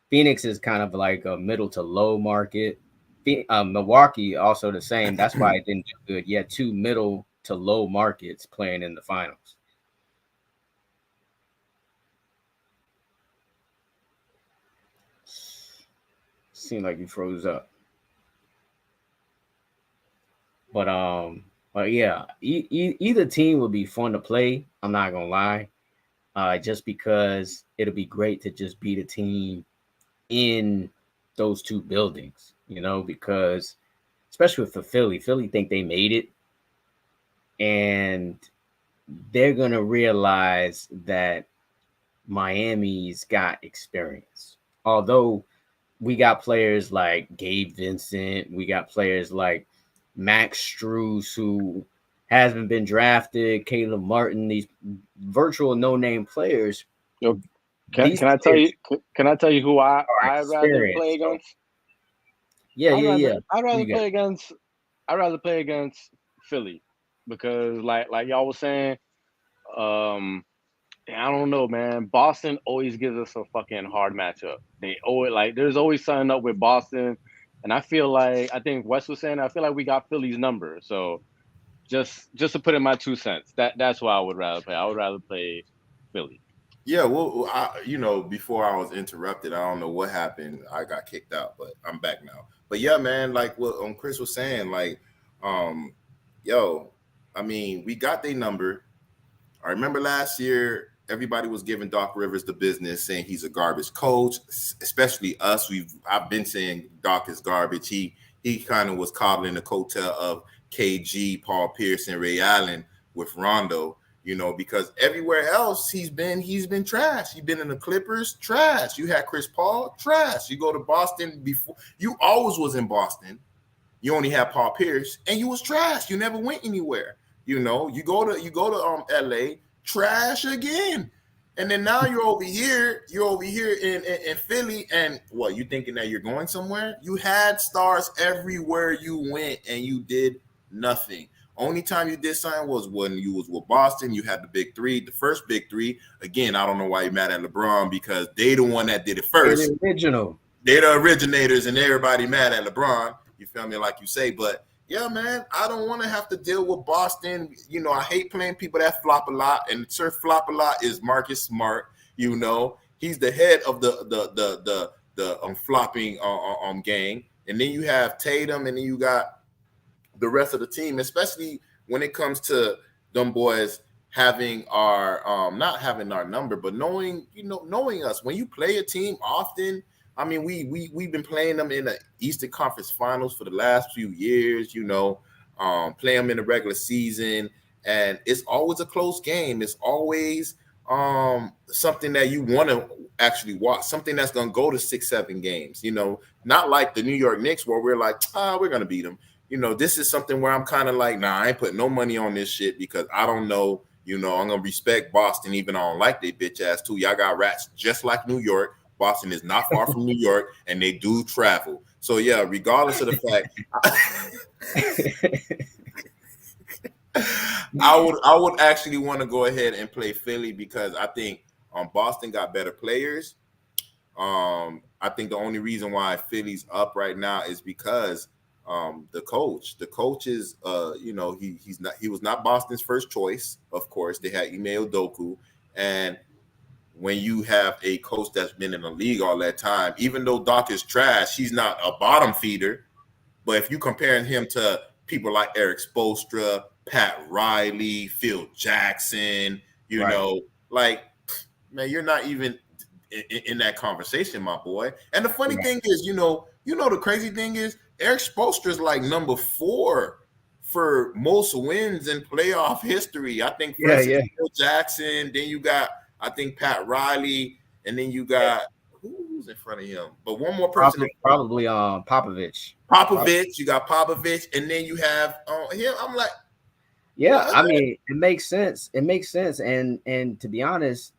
Phoenix is kind of like a middle to low market. Milwaukee also the same. That's why it didn't do good. You had two middle to low markets playing in the finals. Seemed like you froze up, but yeah, either team would be fun to play. I'm not gonna lie, just because it'll be great to just beat a team in those two buildings, because especially for Philly think they made it, and they're gonna realize that Miami's got experience. Although we got players like Gabe Vincent, we got players like Max Struess, who hasn't been drafted, Caleb Martin, these virtual no-name players. Yo, These can I tell you players can I tell you who are I'd rather play experienced. So against? yeah, I'd yeah, rather yeah. I'd Who rather you got? play against I'd rather play against Philly because like y'all was saying, um I don't know, man. Boston always gives us a fucking hard matchup. They always there's always something up with Boston. And I think Wes was saying I feel like we got Philly's number. So just to put in my 2 cents, that's why I would rather play. I would rather play Philly. Yeah, well, before I was interrupted, I don't know what happened. I got kicked out, but I'm back now. But yeah, man, like what Chris was saying, like, um, yo, I mean, we got their number. I remember last year, everybody was giving Doc Rivers the business, saying he's a garbage coach. Especially us. I've been saying Doc is garbage. He kind of was coddling the coattail of KG, Paul Pierce, and Ray Allen with Rondo. Because everywhere else he's been trash. He's been in the Clippers, trash. You had Chris Paul, trash. You go to Boston before, you always was in Boston. You only had Paul Pierce, and you was trash. You never went anywhere. You go to LA, trash again. And then now you're over here in Philly, and what, you thinking that you're going somewhere? You had stars everywhere you went, and you did nothing. Only time you did something was when you was with Boston. You had the big three, the first big three. Again, I don't know why you're mad at LeBron, because they the one that did it They're first. the original. They're the originators, and everybody mad at LeBron. You feel me? Like you say, but yeah, man, I don't want to have to deal with Boston. I hate playing people that flop a lot, and Sir Flop a lot is Marcus Smart. He's the head of the flopping gang, and then you have Tatum, and then you got the rest of the team, especially when it comes to them boys having our not having our number, but knowing us. When you play a team often, I mean, we've been playing them in the Eastern Conference Finals for the last few years. Play them in the regular season, and it's always a close game. It's always something that you want to actually watch, something that's going to go to 6-7 games. Not like the New York Knicks where we're like, we're going to beat them. This is something where I'm kind of like, nah, I ain't putting no money on this shit, because I don't know, You know, I'm gonna respect Boston, even though I don't like they bitch ass too. Y'all got rats just like New York. Boston is not far from New York, and they do travel. So yeah, regardless of the fact, I would actually want to go ahead and play Philly because I think Boston got better players. I think the only reason why Philly's up right now is because the coach. The coach is you know, he was not Boston's first choice. Of course, they had Ime Udoka, and when you have a coach that's been in the league all that time, even though Doc is trash, he's not a bottom feeder. But if you comparing him to people like Eric Spoelstra, Pat Riley, Phil Jackson, you Right. know, like, man, you're not even in that conversation, my boy. And the funny thing is, you know, the crazy thing is Eric Spoelstra is like number 4 for most wins in playoff history. I think first is Phil Jackson, then you got, I think, Pat Riley, and then you got who's in front of him? But one more person, probably Popovich. You got Popovich, and then you have him. I'm like, yeah, what? I mean, it makes sense. It makes sense, and to be honest,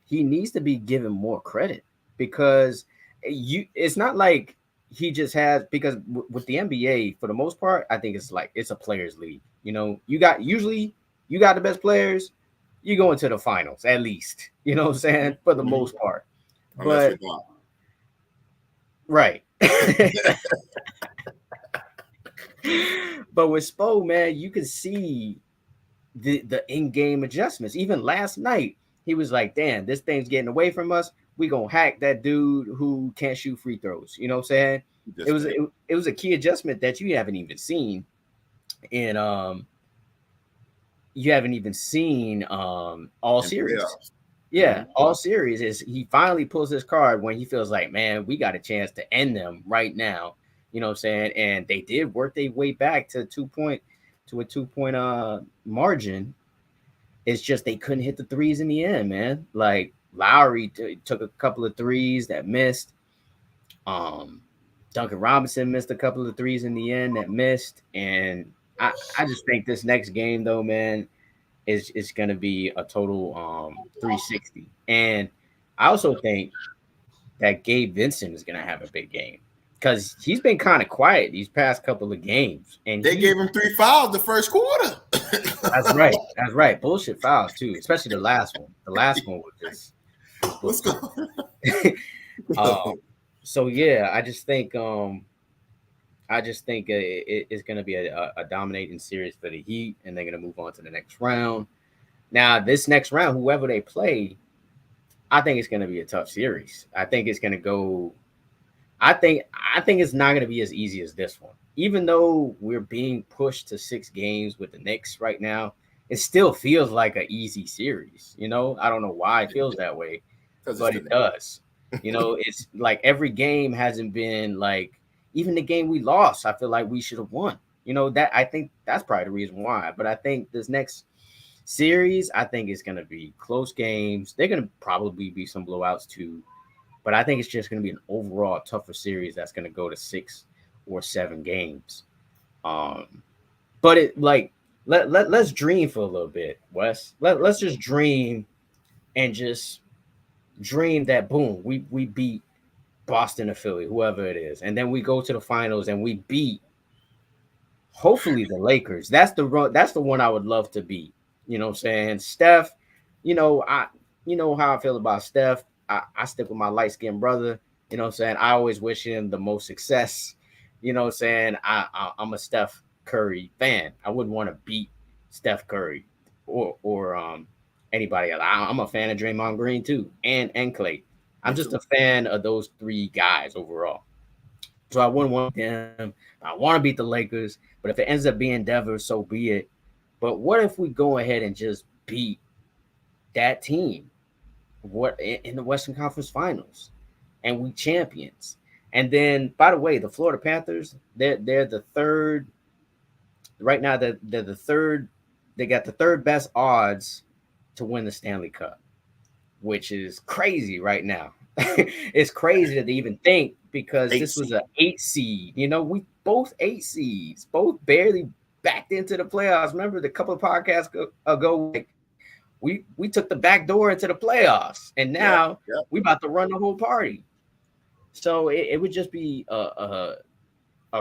he needs to be given more credit because it's not like he just has, because with the NBA, for the most part, I think it's like it's a players' league. You know, you got the best players, you go into the finals at least. You know what I'm saying? For the most part. But right. But with Spo, man, you can see the in-game adjustments. Even last night, he was like, damn, this thing's getting away from us. We gonna hack that dude who can't shoot free throws. You know what I'm saying? It was a key adjustment that you haven't even seen in all series. Yeah, all series is he finally pulls his card when he feels like, man, we got a chance to end them right now. You know what I'm saying? And they did work their way back to a 2-point margin. It's just they couldn't hit the threes in the end, man. Like Lowry took a couple of threes that missed. Duncan Robinson missed a couple of threes in the end that missed. And I just think this next game, though, man, is going to be a total 360. And I also think that Gabe Vincent is going to have a big game because he's been kind of quiet these past couple of games. And they gave him 3 fouls the first quarter. That's right. Bullshit fouls too, especially the last one. The last one was just what's going on? So yeah, I just think it's going to be a dominating series for the Heat, and they're going to move on to the next round. Now, this next round, whoever they play, I think it's going to be a tough series. I think it's going to go. I think it's not going to be as easy as this one. Even though we're being pushed to 6 games with the Knicks right now, it still feels like an easy series. You know, I don't know why it feels that way, but it does. You know, it's like every game hasn't been like, even the game we lost, I feel like we should have won. You know, that I think that's probably the reason why. But I think this next series, I think it's going to be close games. They're going to probably be some blowouts too. But I think it's just going to be an overall tougher series that's going to go to 6 or 7 games. But it like let's dream for a little bit, Wes. Let's just dream and just dream that boom, we beat Boston or Philly, whoever it is, and then we go to the finals and we beat hopefully the Lakers. That's the one I would love to beat. You know what I'm saying? Steph, you know how I feel about Steph. I stick with my light-skinned brother. You know what I'm saying? I always wish him the most success. You know what I'm saying? I'm a Steph Curry fan. I wouldn't want to beat Steph Curry or anybody else. I'm a fan of Draymond Green too, and Clay. I'm just a fan of those 3 guys overall. So I wouldn't want them. I want to beat the Lakers, but if it ends up being Denver, so be it. But what if we go ahead and just beat that team? What in the Western Conference Finals, and we champions. And then, by the way, the Florida Panthers, they're the third right now. They're the third. They got the 3rd best odds to win the Stanley Cup, which is crazy right now. It's crazy to even think because this was an 8 seed. You know, we both 8 seeds, both barely backed into the playoffs. Remember the couple of podcasts ago, like, we took the back door into the playoffs, and now Yeah. we about to run the whole party. So it would just be a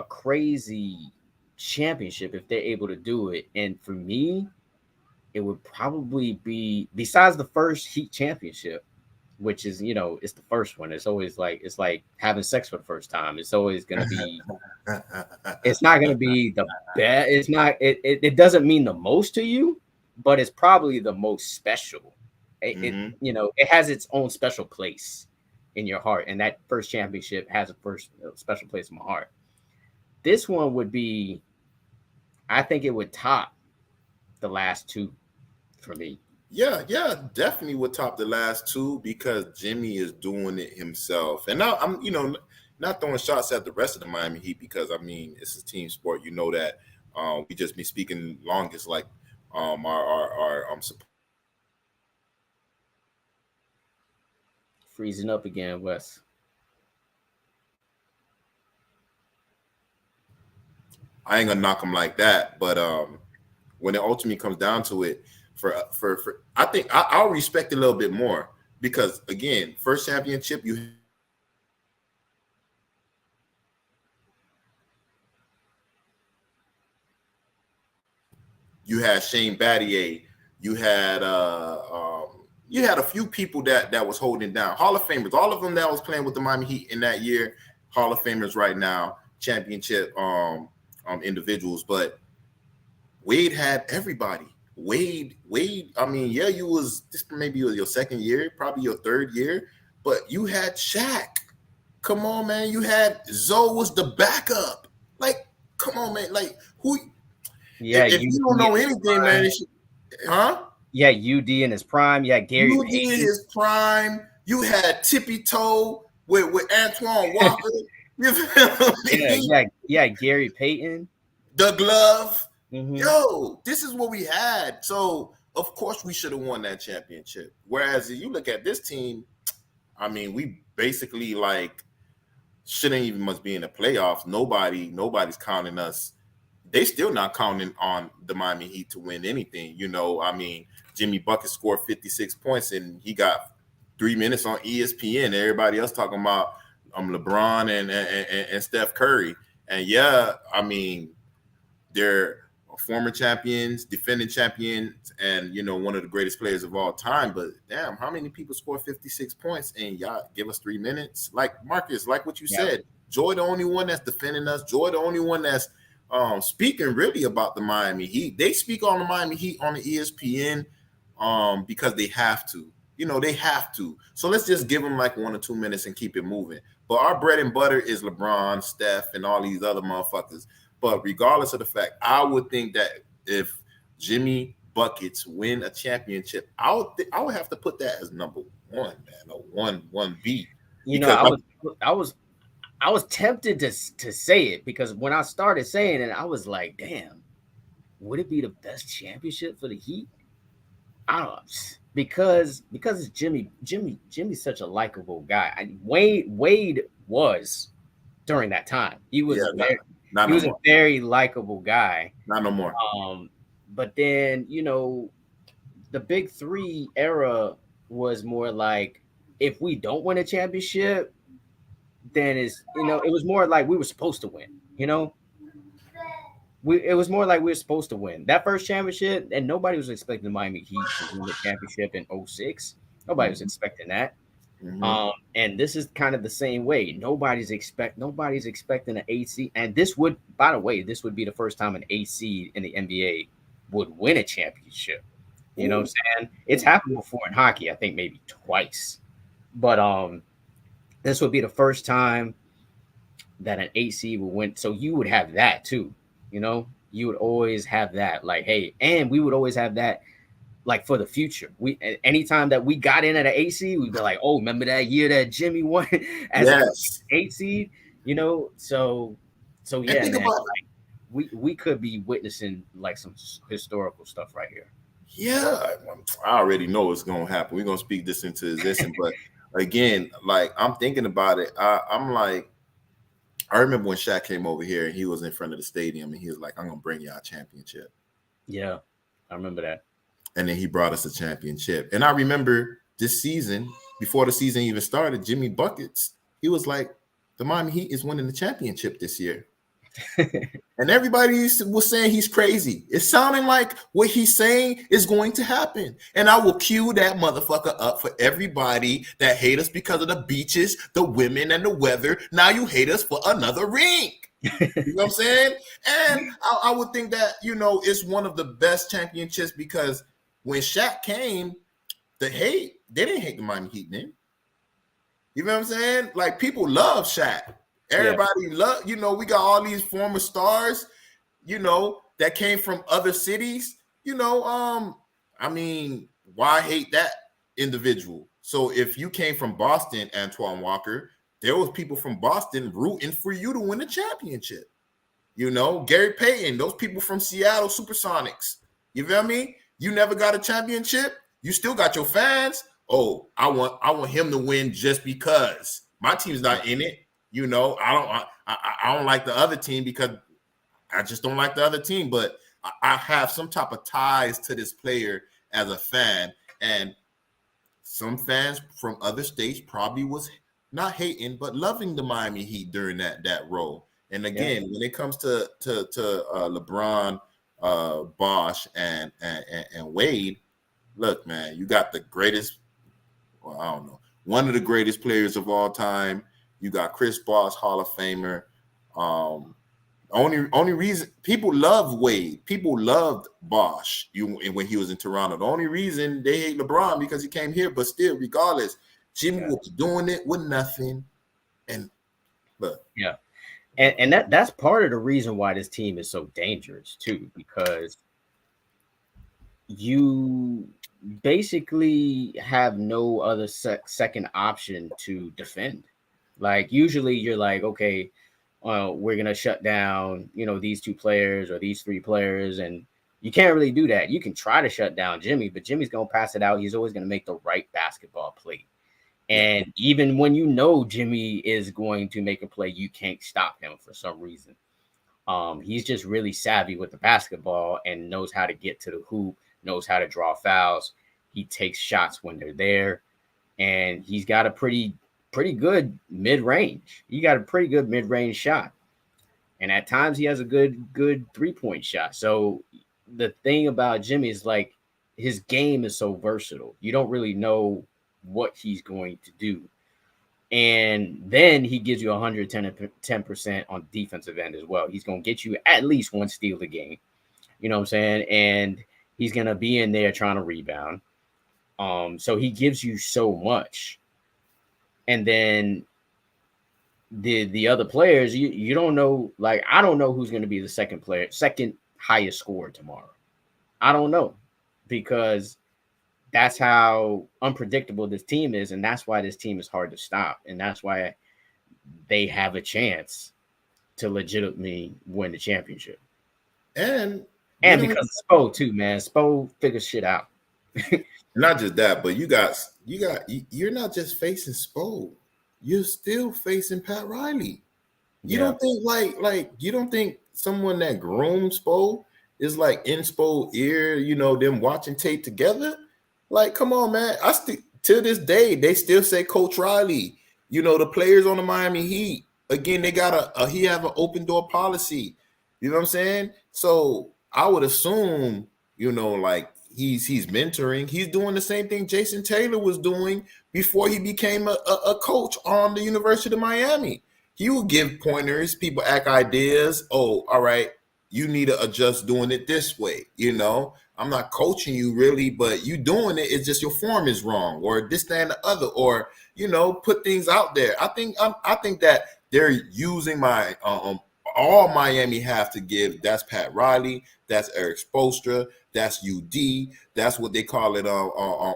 crazy championship if they're able to do it. And for me, it would probably be, besides the first Heat championship, which is, it's the first one. It's always like, it's like having sex for the first time. It's always going to be, it's not going to be the best. It's not, it doesn't mean the most to you, but it's probably the most special. It has its own special place in your heart. And that first championship has a first special place in my heart. This one would be, I think it would top the last two for me. Yeah, definitely would top the last two because Jimmy is doing it himself. And now I'm, not throwing shots at the rest of the Miami Heat because I mean it's a team sport. You know that we just be speaking longest like our Freezing up again, Wes. I ain't gonna knock them like that, but when it ultimately comes down to it, for I think I'll respect it a little bit more because again, first championship you had Shane Battier, you had a few people that was holding down Hall of Famers, all of them that was playing with the Miami Heat in that year, Hall of Famers right now, championship individuals, but Wade had everybody. Wade. I mean, yeah, this maybe was your second year, probably your third year, but you had Shaq. Come on, man. You had Zoe was the backup. Like, come on, man. Like, who? Yeah, if you don't know anything, man, huh? Yeah, UD in his prime. Yeah, Gary UD in his prime. You had Tippy Toe with Antoine Walker. You feel me? Yeah, Gary Payton. The glove. Mm-hmm. Yo, this is what we had. So, of course, we should have won that championship. Whereas if you look at this team, I mean, we basically like shouldn't even must be in the playoffs. Nobody's counting us. They still not counting on the Miami Heat to win anything. I mean, Jimmy Bucket scored 56 points and he got 3 minutes on ESPN. Everybody else talking about LeBron and Steph Curry. And yeah, I mean, they're former champions, defending champions, and one of the greatest players of all time. But damn, how many people score 56 points and y'all give us 3 minutes? Like Marcus, like what you said, Joy the only one that's defending us. Joy the only one that's speaking really about the Miami Heat. They speak on the Miami Heat on the ESPN because they have to. They have to. So let's just give them like 1 or 2 minutes and keep it moving. But our bread and butter is LeBron, Steph, and all these other motherfuckers. But regardless of the fact, I would think that if Jimmy Buckets win a championship, I would have to put that as number one, man, or one B. I was tempted to say it because when I started saying it, I was like, damn, would it be the best championship for the Heat? I don't know, because it's Jimmy. Jimmy's such a likable guy. Wade was during that time. He was a very likable guy. Not no more. But then, the Big Three era was more like, if we don't win a championship, then it was more like we were supposed to win. It was more like we were supposed to win that first championship, and nobody was expecting the Miami Heat to win the championship in 2006. Nobody was expecting that. Mm-hmm. And this is kind of the same way. Nobody's expecting an AC. And this would, by the way, this would be the first time an AC in the NBA would win a championship. You know what I'm saying? It's happened before in hockey, I think maybe twice. But this would be the first time that an AC would win. So you would have that too. You would always have that. Like, hey, and we would always have that. Like for the future, anytime that we got in at an 8 seed, we'd be like, "Oh, remember that year that Jimmy won as an 8 seed?" So yeah, man, like, we could be witnessing like some historical stuff right here. Yeah, I already know it's gonna happen. We're gonna speak this into existence, but again, like I'm thinking about it, I'm like, I remember when Shaq came over here and he was in front of the stadium and he was like, "I'm gonna bring y'all a championship." Yeah, I remember that. and then he brought us a championship. And I remember this season, before the season even started, Jimmy Buckets, he was like, the Miami Heat is winning the championship this year. And everybody was saying he's crazy. It's sounding like what he's saying is going to happen. And I will cue that motherfucker up for everybody that hate us because of the beaches, the women, and the weather. Now you hate us for another ring. You know what I'm saying? And I would think that, it's one of the best championships because when Shaq came, they didn't hate the Miami Heat then. You know what I'm saying? Like, people love Shaq. Everybody love, we got all these former stars, that came from other cities. Why hate that individual? So if you came from Boston, Antoine Walker, there was people from Boston rooting for you to win the championship. Gary Payton, those people from Seattle Supersonics. You feel me? You never got a championship. You still got your fans. Oh, I want him to win just because my team's not in it. I don't like the other team because I just don't like the other team. But I have some type of ties to this player as a fan, and some fans from other states probably was not hating but loving the Miami Heat during that role. And again, when it comes to LeBron, Bosh, and Wade, look, man, you got the greatest. Well, I don't know, one of the greatest players of all time. You got Chris Bosh, Hall of Famer. Only reason people love Wade, people loved Bosh when he was in Toronto. The only reason they hate LeBron because he came here, but still, regardless, Jimmy was doing it with nothing. And that's part of the reason why this team is so dangerous too, because you basically have no other second option to defend. Like, usually you're like, okay, we're going to shut down, these two players or these three players. And you can't really do that. You can try to shut down Jimmy, but Jimmy's going to pass it out. He's always going to make the right basketball play. And even when Jimmy is going to make a play, you can't stop him for some reason. He's just really savvy with the basketball and knows how to get to the hoop, knows how to draw fouls. He takes shots when they're there. And he's got a pretty good mid-range. He got a pretty good mid-range shot. And at times he has a good 3-point shot. So the thing about Jimmy is, like, his game is so versatile. You don't really know what he's going to do. And then he gives you 110% on defensive end as well. He's going to get you at least one steal a game. You know what I'm saying? And he's going to be in there trying to rebound. So he gives you so much. And then the other players, you don't know. Like, I don't know who's going to be the second highest scorer tomorrow. I don't know, because that's how unpredictable this team is, and that's why this team is hard to stop, and that's why they have a chance to legitimately win the championship. And because of Spo too, man. Spo figures shit out. Not just that, but you're not just facing Spo. You're still facing Pat Riley. You don't think like you don't think someone that groomed Spo is like in Spo's ear, them watching tape together? Like, come on, man. To this day, they still say Coach Riley. The players on the Miami Heat, again, they got he have an open door policy. You know what I'm saying? So I would assume, like, he's mentoring. He's doing the same thing Jason Taylor was doing before he became a coach on the University of Miami. He would give pointers, people act ideas. Oh, all right, you need to adjust doing it this way. I'm not coaching you really, but you doing it. It's just your form is wrong, or this, that, and the other, or put things out there. I think that they're using my all Miami have to give. That's Pat Riley. That's Eric Spoelstra. That's UD. That's what they call it.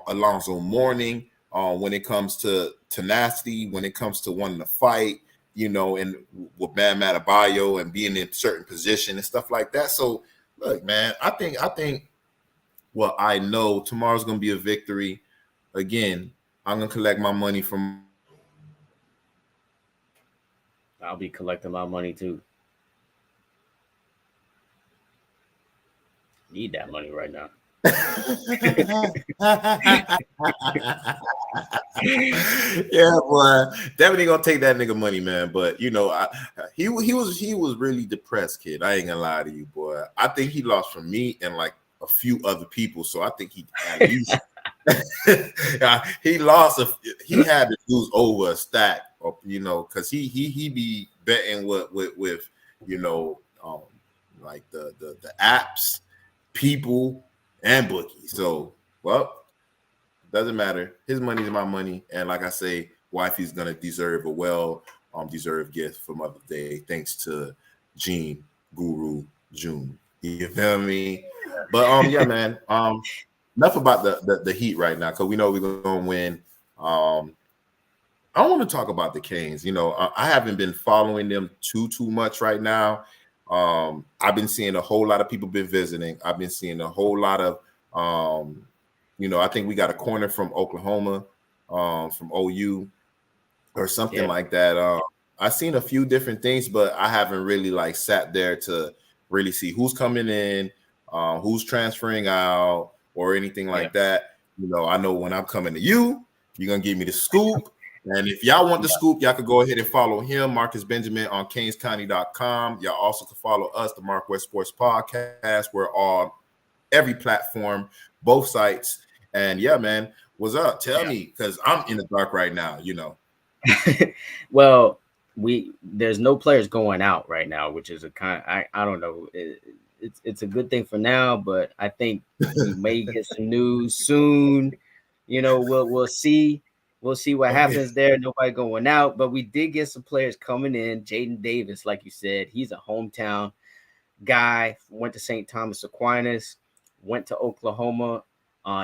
Alonzo Mourning. When it comes to tenacity, when it comes to wanting to fight, and with Bam Adebayo and being in certain position and stuff like that. So look, man, I think. Well, I know tomorrow's going to be a victory. Again, I'm going to collect my money from. I'll be collecting my money too. Need that money right now. Yeah, boy, definitely gonna take that nigga money, man. But he was really depressed, kid. I ain't gonna lie to you, boy. I think he lost from me and like a few other people, so I think he at least he lost. He had to lose over a stack, because he be betting with like the apps, people, and bookies. So well. Doesn't matter. His money is my money, and like I say, wifey's gonna deserve a deserved gift for Mother's Day, thanks to Gene Guru June. You feel me? But yeah, man. Enough about the Heat right now, because we know we're gonna win. I want to talk about the Canes. I haven't been following them too much right now. I've been seeing a whole lot of people been visiting. I've been seeing a whole lot of I think we got a corner from Oklahoma, from OU or something like that. I've seen a few different things, but I haven't really like sat there to really see who's coming in, who's transferring out, or anything like that. I know when I'm coming to you, you're gonna give me the scoop. And if y'all want the scoop, y'all can go ahead and follow him, Marcus Benjamin, on canescounty.com. Y'all also can follow us, the MarcWes Sports Podcast. We're on every platform, both sites. And yeah, man, what's up? Tell me, because I'm in the dark right now, Well, there's no players going out right now, which is I don't know. It's a good thing for now, but I think we may get some news soon. We'll see. We'll see what happens there. Nobody going out, but we did get some players coming in. Jaden Davis, like you said, he's a hometown guy. Went to St. Thomas Aquinas, went to Oklahoma.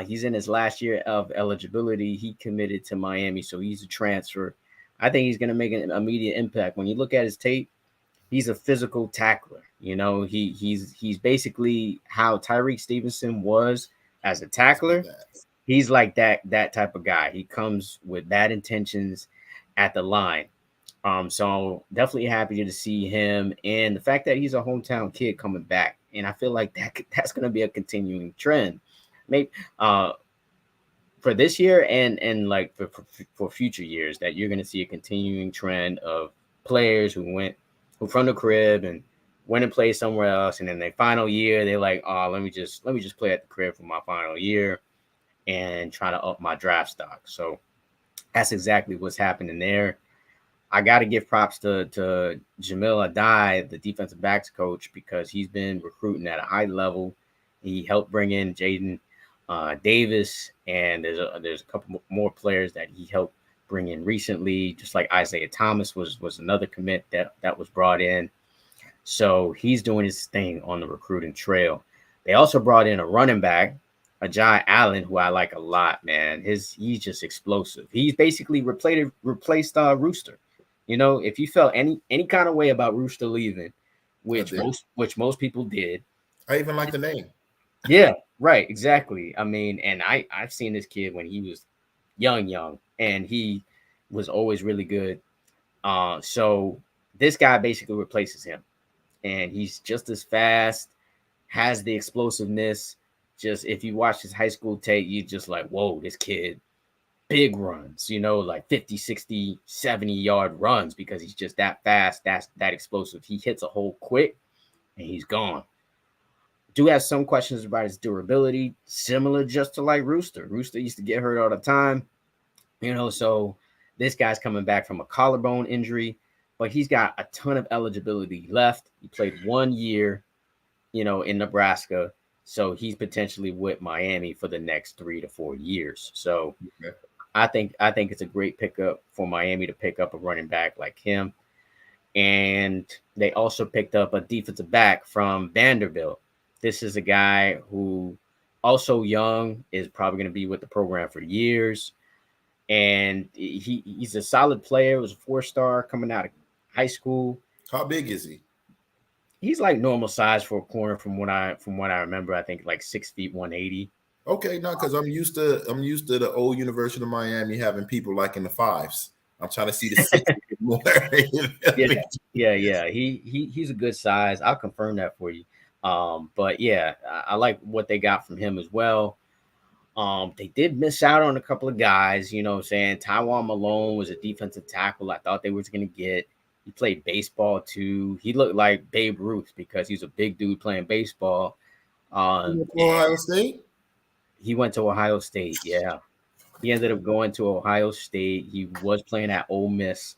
He's in his last year of eligibility. He committed to Miami, so he's a transfer. I think he's going to make an immediate impact. When you look at his tape, he's a physical tackler. He's basically how Tyreek Stevenson was as a tackler. He's like that type of guy. He comes with bad intentions at the line. So definitely happy to see him, and the fact that he's a hometown kid coming back. And I feel like that's going to be a continuing trend, maybe for this year and like for future years, that you're going to see a continuing trend of players who from the crib and went and played somewhere else, and then their final year they're like, oh, let me just play at the crib for my final year and try to up my draft stock. So that's exactly what's happening there. I got to give props to Jamil Adai, the defensive backs coach, because he's been recruiting at a high level. He helped bring in Jaden Davis, and there's a couple more players that he helped bring in recently, just like Isaiah Thomas was another commit that was brought in. So he's doing his thing on the recruiting trail. They also brought in a running back, Ajay Allen, who I like a lot, man. He's just explosive. He's basically replaced Rooster. If you felt any kind of way about Rooster leaving, which most people did. I even like the name. Yeah, right, exactly. I mean, and I've seen this kid when he was young, and he was always really good. So this guy basically replaces him, and he's just as fast, has the explosiveness. Just if you watch his high school tape, you just like, whoa, this kid, big runs, like 50, 60, 70-yard runs, because he's just that fast, that explosive. He hits a hole quick and he's gone. Do have some questions about his durability, similar just to like Rooster. Rooster used to get hurt all the time, so this guy's coming back from a collarbone injury, but he's got a ton of eligibility left. He played 1 year, in Nebraska. So he's potentially with Miami for the next 3 to 4 years. So I think it's a great pickup for Miami to pick up a running back like him. And they also picked up a defensive back from Vanderbilt. This is a guy who, also young, is probably going to be with the program for years. And he's a solid player. Was a 4-star coming out of high school. How big is he? He's like normal size for a corner from what I remember. I think like 6 feet 180. Okay, no, because I'm used to the old University of Miami having people like in the 5s. I'm trying to see the 6 more. Yeah. He's a good size. I'll confirm that for you. But yeah, I like what they got from him as well. They did miss out on a couple of guys, you know what I'm saying? Taiwan Malone was a defensive tackle I thought they was going to get. He played baseball too. He looked like Babe Ruth because he's a big dude playing baseball. Ohio State. He went to Ohio State. Yeah. He ended up going to Ohio State. He was playing at Ole Miss.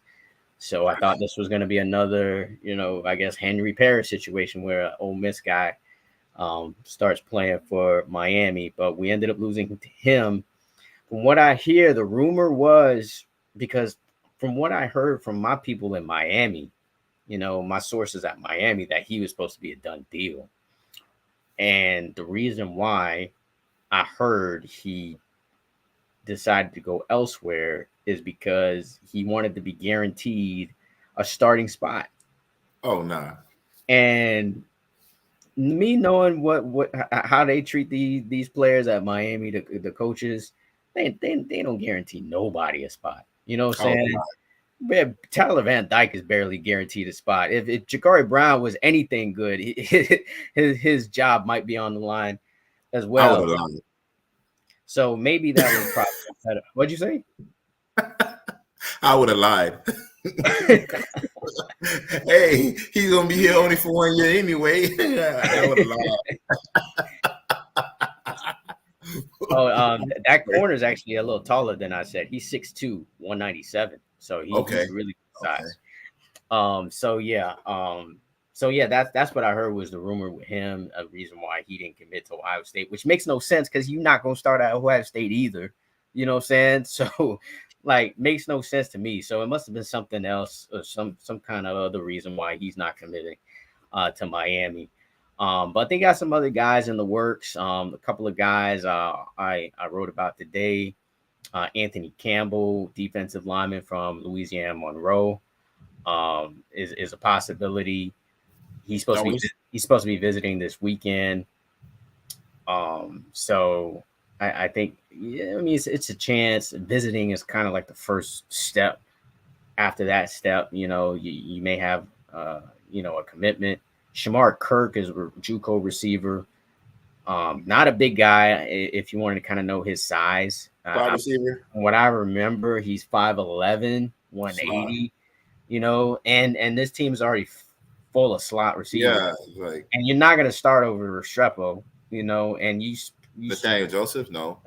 So I thought this was going to be another, I guess Henry Parrish situation where an Ole Miss guy starts playing for Miami, but we ended up losing to him. From what I hear, the rumor was because from what I heard from my people in Miami, my sources at Miami, that he was supposed to be a done deal. And the reason why I heard he decided to go elsewhere is because he wanted to be guaranteed a starting spot. Oh, nah. And me knowing how they treat these players at Miami, the coaches, they don't guarantee nobody a spot. You know what I'm saying? Man, Tyler Van Dyke is barely guaranteed a spot. If Ja'Cory Brown was anything good, his job might be on the line as well. So maybe that was probably better. What'd you say? I would have lied. Hey, he's gonna be here only for 1 year anyway. I would have lied. That corner is actually a little taller than I said. He's 6'2", 197. So he's really good size. Okay. So yeah, that's what I heard was the rumor with him. A reason why he didn't commit to Ohio State, which makes no sense because you're not gonna start at Ohio State either. You know what I'm saying? So makes no sense to me. So it must have been something else or some kind of other reason why he's not committing to Miami. But they got some other guys in the works. A couple of guys I wrote about today. Anthony Campbell, defensive lineman from Louisiana Monroe, is a possibility. He's supposed to be visiting this weekend. So I think, it's a chance. Visiting is kind of like the first step. After that step, you may have, a commitment. Shamar Kirk is a JUCO receiver. Not a big guy if you wanted to kind of know his size. Receiver. What I remember, he's 5'11", 180, and this team's already full of slot receivers. Yeah, and you're not going to start over Restrepo, and you Nathaniel Joseph, no.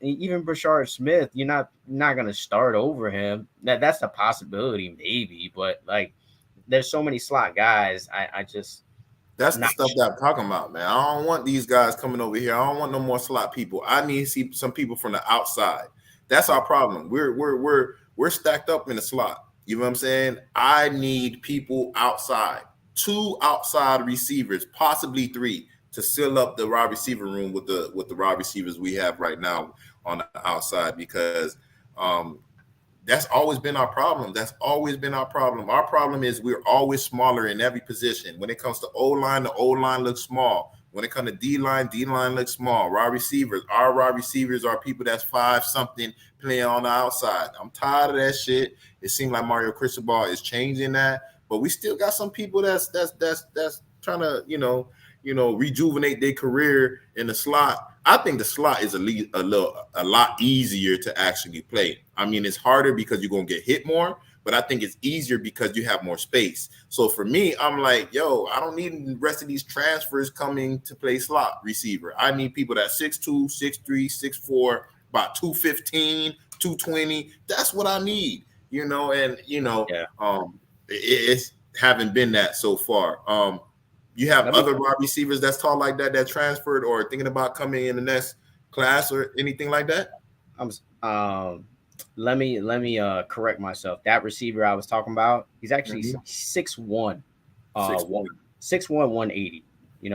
Even Brashard Smith, you're not going to start over him. That's a possibility, maybe, but there's so many slot guys. I just that's the stuff that I'm talking about, man. I don't want these guys coming over here. I don't want no more slot people. I need to see some people from the outside. That's our problem. We're stacked up in the slot. You know what I'm saying? I need people outside, 2 outside receivers, possibly 3, to seal up the wide receiver room with the wide receivers we have right now on the outside, because that's always been our problem. Our problem is we're always smaller in every position. When it comes to O-line, the O-line looks small. When it comes to D-line looks small. Our wide receivers are people that's 5-something playing on the outside. I'm tired of that shit. It seems like Mario Cristobal is changing that, but we still got some people that's trying to, rejuvenate their career in the slot. I think the slot is a lot easier to actually play. I mean, it's harder because you're gonna get hit more, but I think it's easier because you have more space. So for me, I'm like, I don't need the rest of these transfers coming to play slot receiver. I need people that 6'2", 6'3", 6'4", about 215, 220. That's what I need, it's haven't been that so far. You have other wide receivers that's tall like that transferred or thinking about coming in the next class or anything like that? Let me correct myself. That receiver I was talking about, he's actually 6'1", 6'1", 180.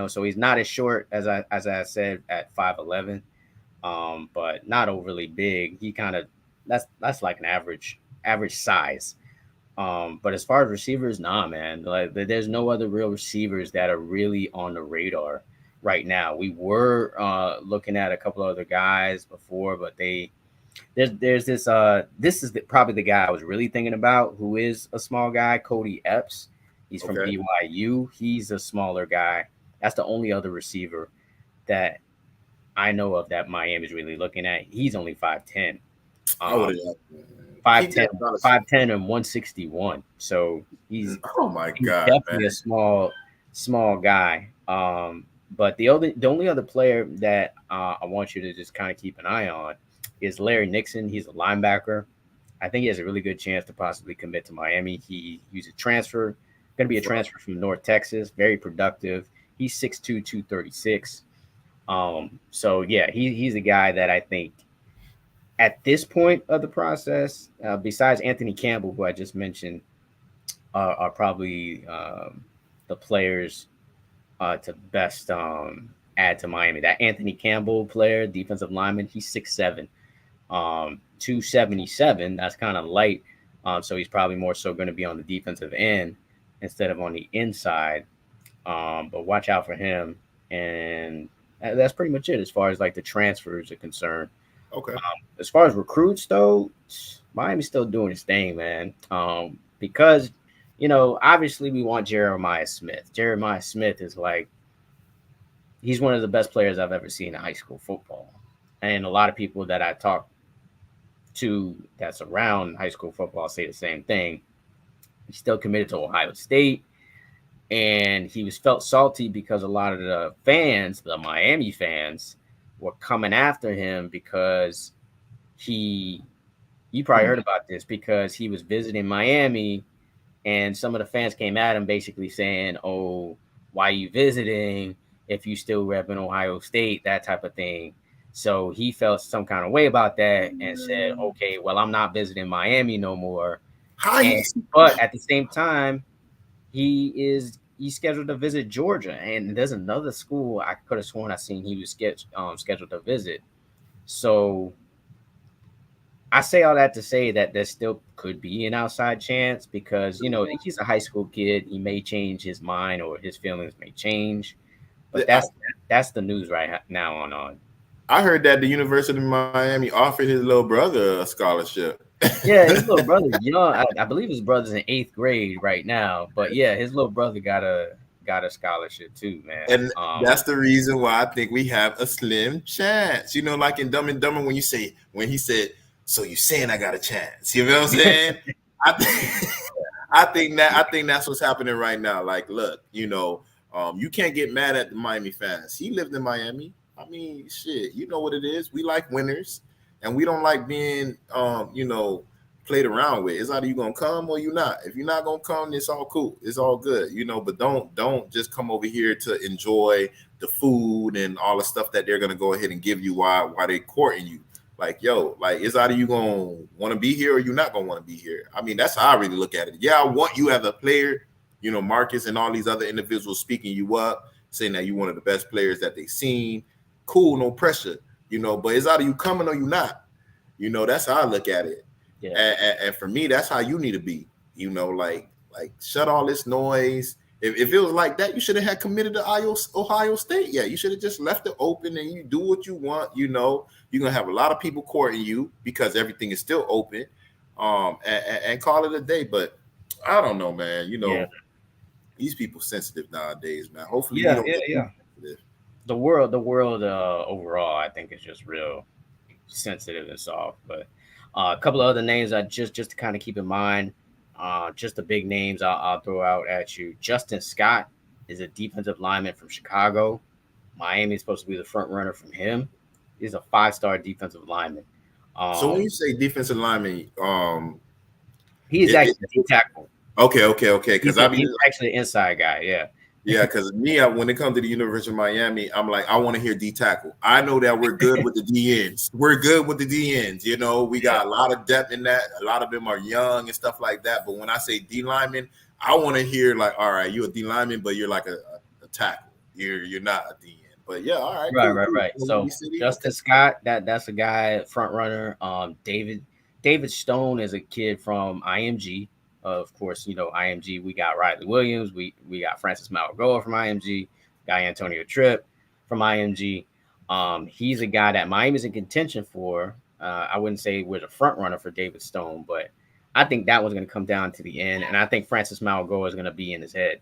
So he's not as short as I said at 5'11", but not overly big. He kind of that's like an average size. But as far as receivers, nah, man. There's no other real receivers that are really on the radar right now. We were looking at a couple other guys before, but there's this. This is probably the guy I was really thinking about, who is a small guy, Cody Epps. He's from Okay. BYU. He's a smaller guy. That's the only other receiver that I know of that Miami's really looking at. He's only 5'10. I would Um, have. Keep 5'10, that scholarship. 5'10 and 161. So Oh my he's God, man. definitely a small guy. But the only other player that I want you to just kind of keep an eye on is Larry Nixon. He's a linebacker. I think he has a really good chance to possibly commit to Miami. He's a transfer, going to be a transfer from North Texas. Very productive. He's 6'2", 236. So yeah, he's a guy that I think at this point of the process, besides Anthony Campbell, who I just mentioned, are probably the players to best add to Miami. That Anthony Campbell player, defensive lineman, he's 6'7", 277. That's kind of light. So he's probably more so going to be on the defensive end instead of on the inside. But watch out for him. And that's pretty much it as far as like the transfers are concerned. Okay. As far as recruits, though, Miami's still doing its thing, man. Because, obviously we want Jeremiah Smith. Jeremiah Smith is like, he's one of the best players I've ever seen in high school football. And a lot of people that I talk to that's around high school football say the same thing. He's still committed to Ohio State. And he was felt salty because a lot of the fans, the Miami fans, were coming after him because you probably heard about this, because he was visiting Miami and some of the fans came at him basically saying, oh, why are you visiting if you still repping Ohio State, that type of thing. So he felt some kind of way about that and said, okay, well, I'm not visiting Miami no more. But at the same time, he's scheduled to visit Georgia, and there's another school I could have sworn I seen he was scheduled to visit. So I say all that to say that there still could be an outside chance because, he's a high school kid. He may change his mind or his feelings may change. But that's the news right now on. I heard that the University of Miami offered his little brother a scholarship. Yeah, his little brother's young. I believe his brother's in 8th grade right now. But yeah, his little brother got a scholarship too, man. And that's the reason why I think we have a slim chance. Like in Dumb and Dumber when he said, so you saying I got a chance. You know what I'm saying? I think that's what's happening right now. Like, look, you can't get mad at the Miami fans. He lived in Miami. I mean, shit, you know what it is. We like winners, and we don't like being, played around with. It's either you gonna come or you not. If you're not gonna come, it's all cool. It's all good, But don't just come over here to enjoy the food and all the stuff that they're gonna go ahead and give you while they courting you. Like, it's either you gonna want to be here or you're not gonna want to be here. I mean, that's how I really look at it. Yeah, I want you as a player. Marcus and all these other individuals speaking you up, saying that you're one of the best players that they've seen. Cool, no pressure, but it's either you coming or you not. That's how I look at it. Yeah. And for me, that's how you need to be. Like shut all this noise. If it was like that, you should have had committed to Ohio State. Yeah, you should have just left it open and you do what you want. You're gonna have a lot of people courting you because everything is still open. And call it a day. But I don't know, man. These people sensitive nowadays, man. Hopefully, yeah. The world overall, I think, is just real sensitive and soft. But a couple of other names I just to kind of keep in mind, just the big names I'll throw out at you. Justin Scott is a defensive lineman from Chicago. Miami is supposed to be the front runner from him. He's a 5-star defensive lineman. So when you say defensive lineman, he is actually a tackle. Okay. Because he's actually an inside guy. Yeah. Yeah, because when it comes to the University of Miami, I'm like, I want to hear D tackle. I know that we're good with the D ends. We're good with the D ends. We got a lot of depth in that. A lot of them are young and stuff like that. But when I say D lineman, I want to hear like, all right, you're a D lineman, but you're like a tackle. You're not a D end. But yeah, all right. Right. So Justin Scott, that's a guy, front runner. David Stone is a kid from IMG. Of course, IMG, we got Riley Williams. We got Francis Malagoa from IMG. Got Antonio Tripp from IMG. He's a guy that Miami's in contention for. I wouldn't say we're the front runner for David Stone, but I think that was going to come down to the end, and I think Francis Mauigoa is going to be in his head,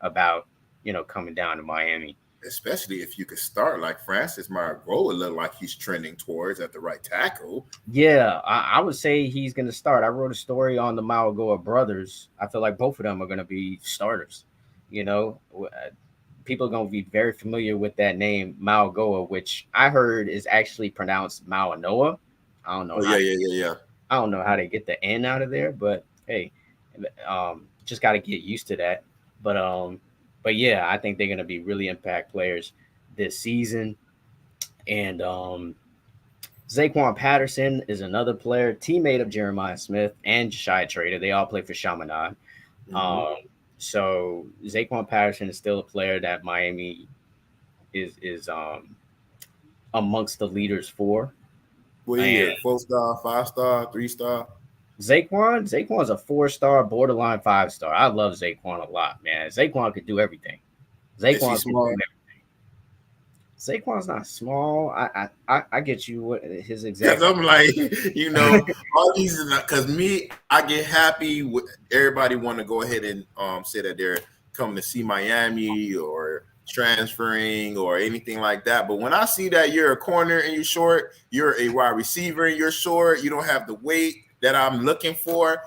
about coming down to Miami. Especially if you could start like Francis Mauigoa look like he's trending towards at the right tackle. Yeah, I would say he's going to start. I wrote a story on the Mauigoa brothers. I feel like both of them are going to be starters. People are going to be very familiar with that name, Mauigoa, which I heard is actually pronounced Mauanoa. I don't know. Oh, yeah. I don't know how they get the N out of there, but hey, just got to get used to that. But yeah, I think they're going to be really impact players this season. And Zaquan Patterson is another player, teammate of Jeremiah Smith and Josiah Trader. They all play for Chaminade. Mm-hmm. So Zaquan Patterson is still a player that Miami is amongst the leaders for. What year? 4-star, 5-star, 3-star? Zaquan's a 4-star, borderline 5-star. I love Zaquan a lot, man. Zaquan could do everything. Zaquan's small. Zaquan's not small. I get you what his exact. Because I'm like, all these, because I get happy with everybody want to go ahead and say that they're coming to see Miami or transferring or anything like that. But when I see that you're a corner and you're short, you're a wide receiver and you're short, you don't have the weight that I'm looking for,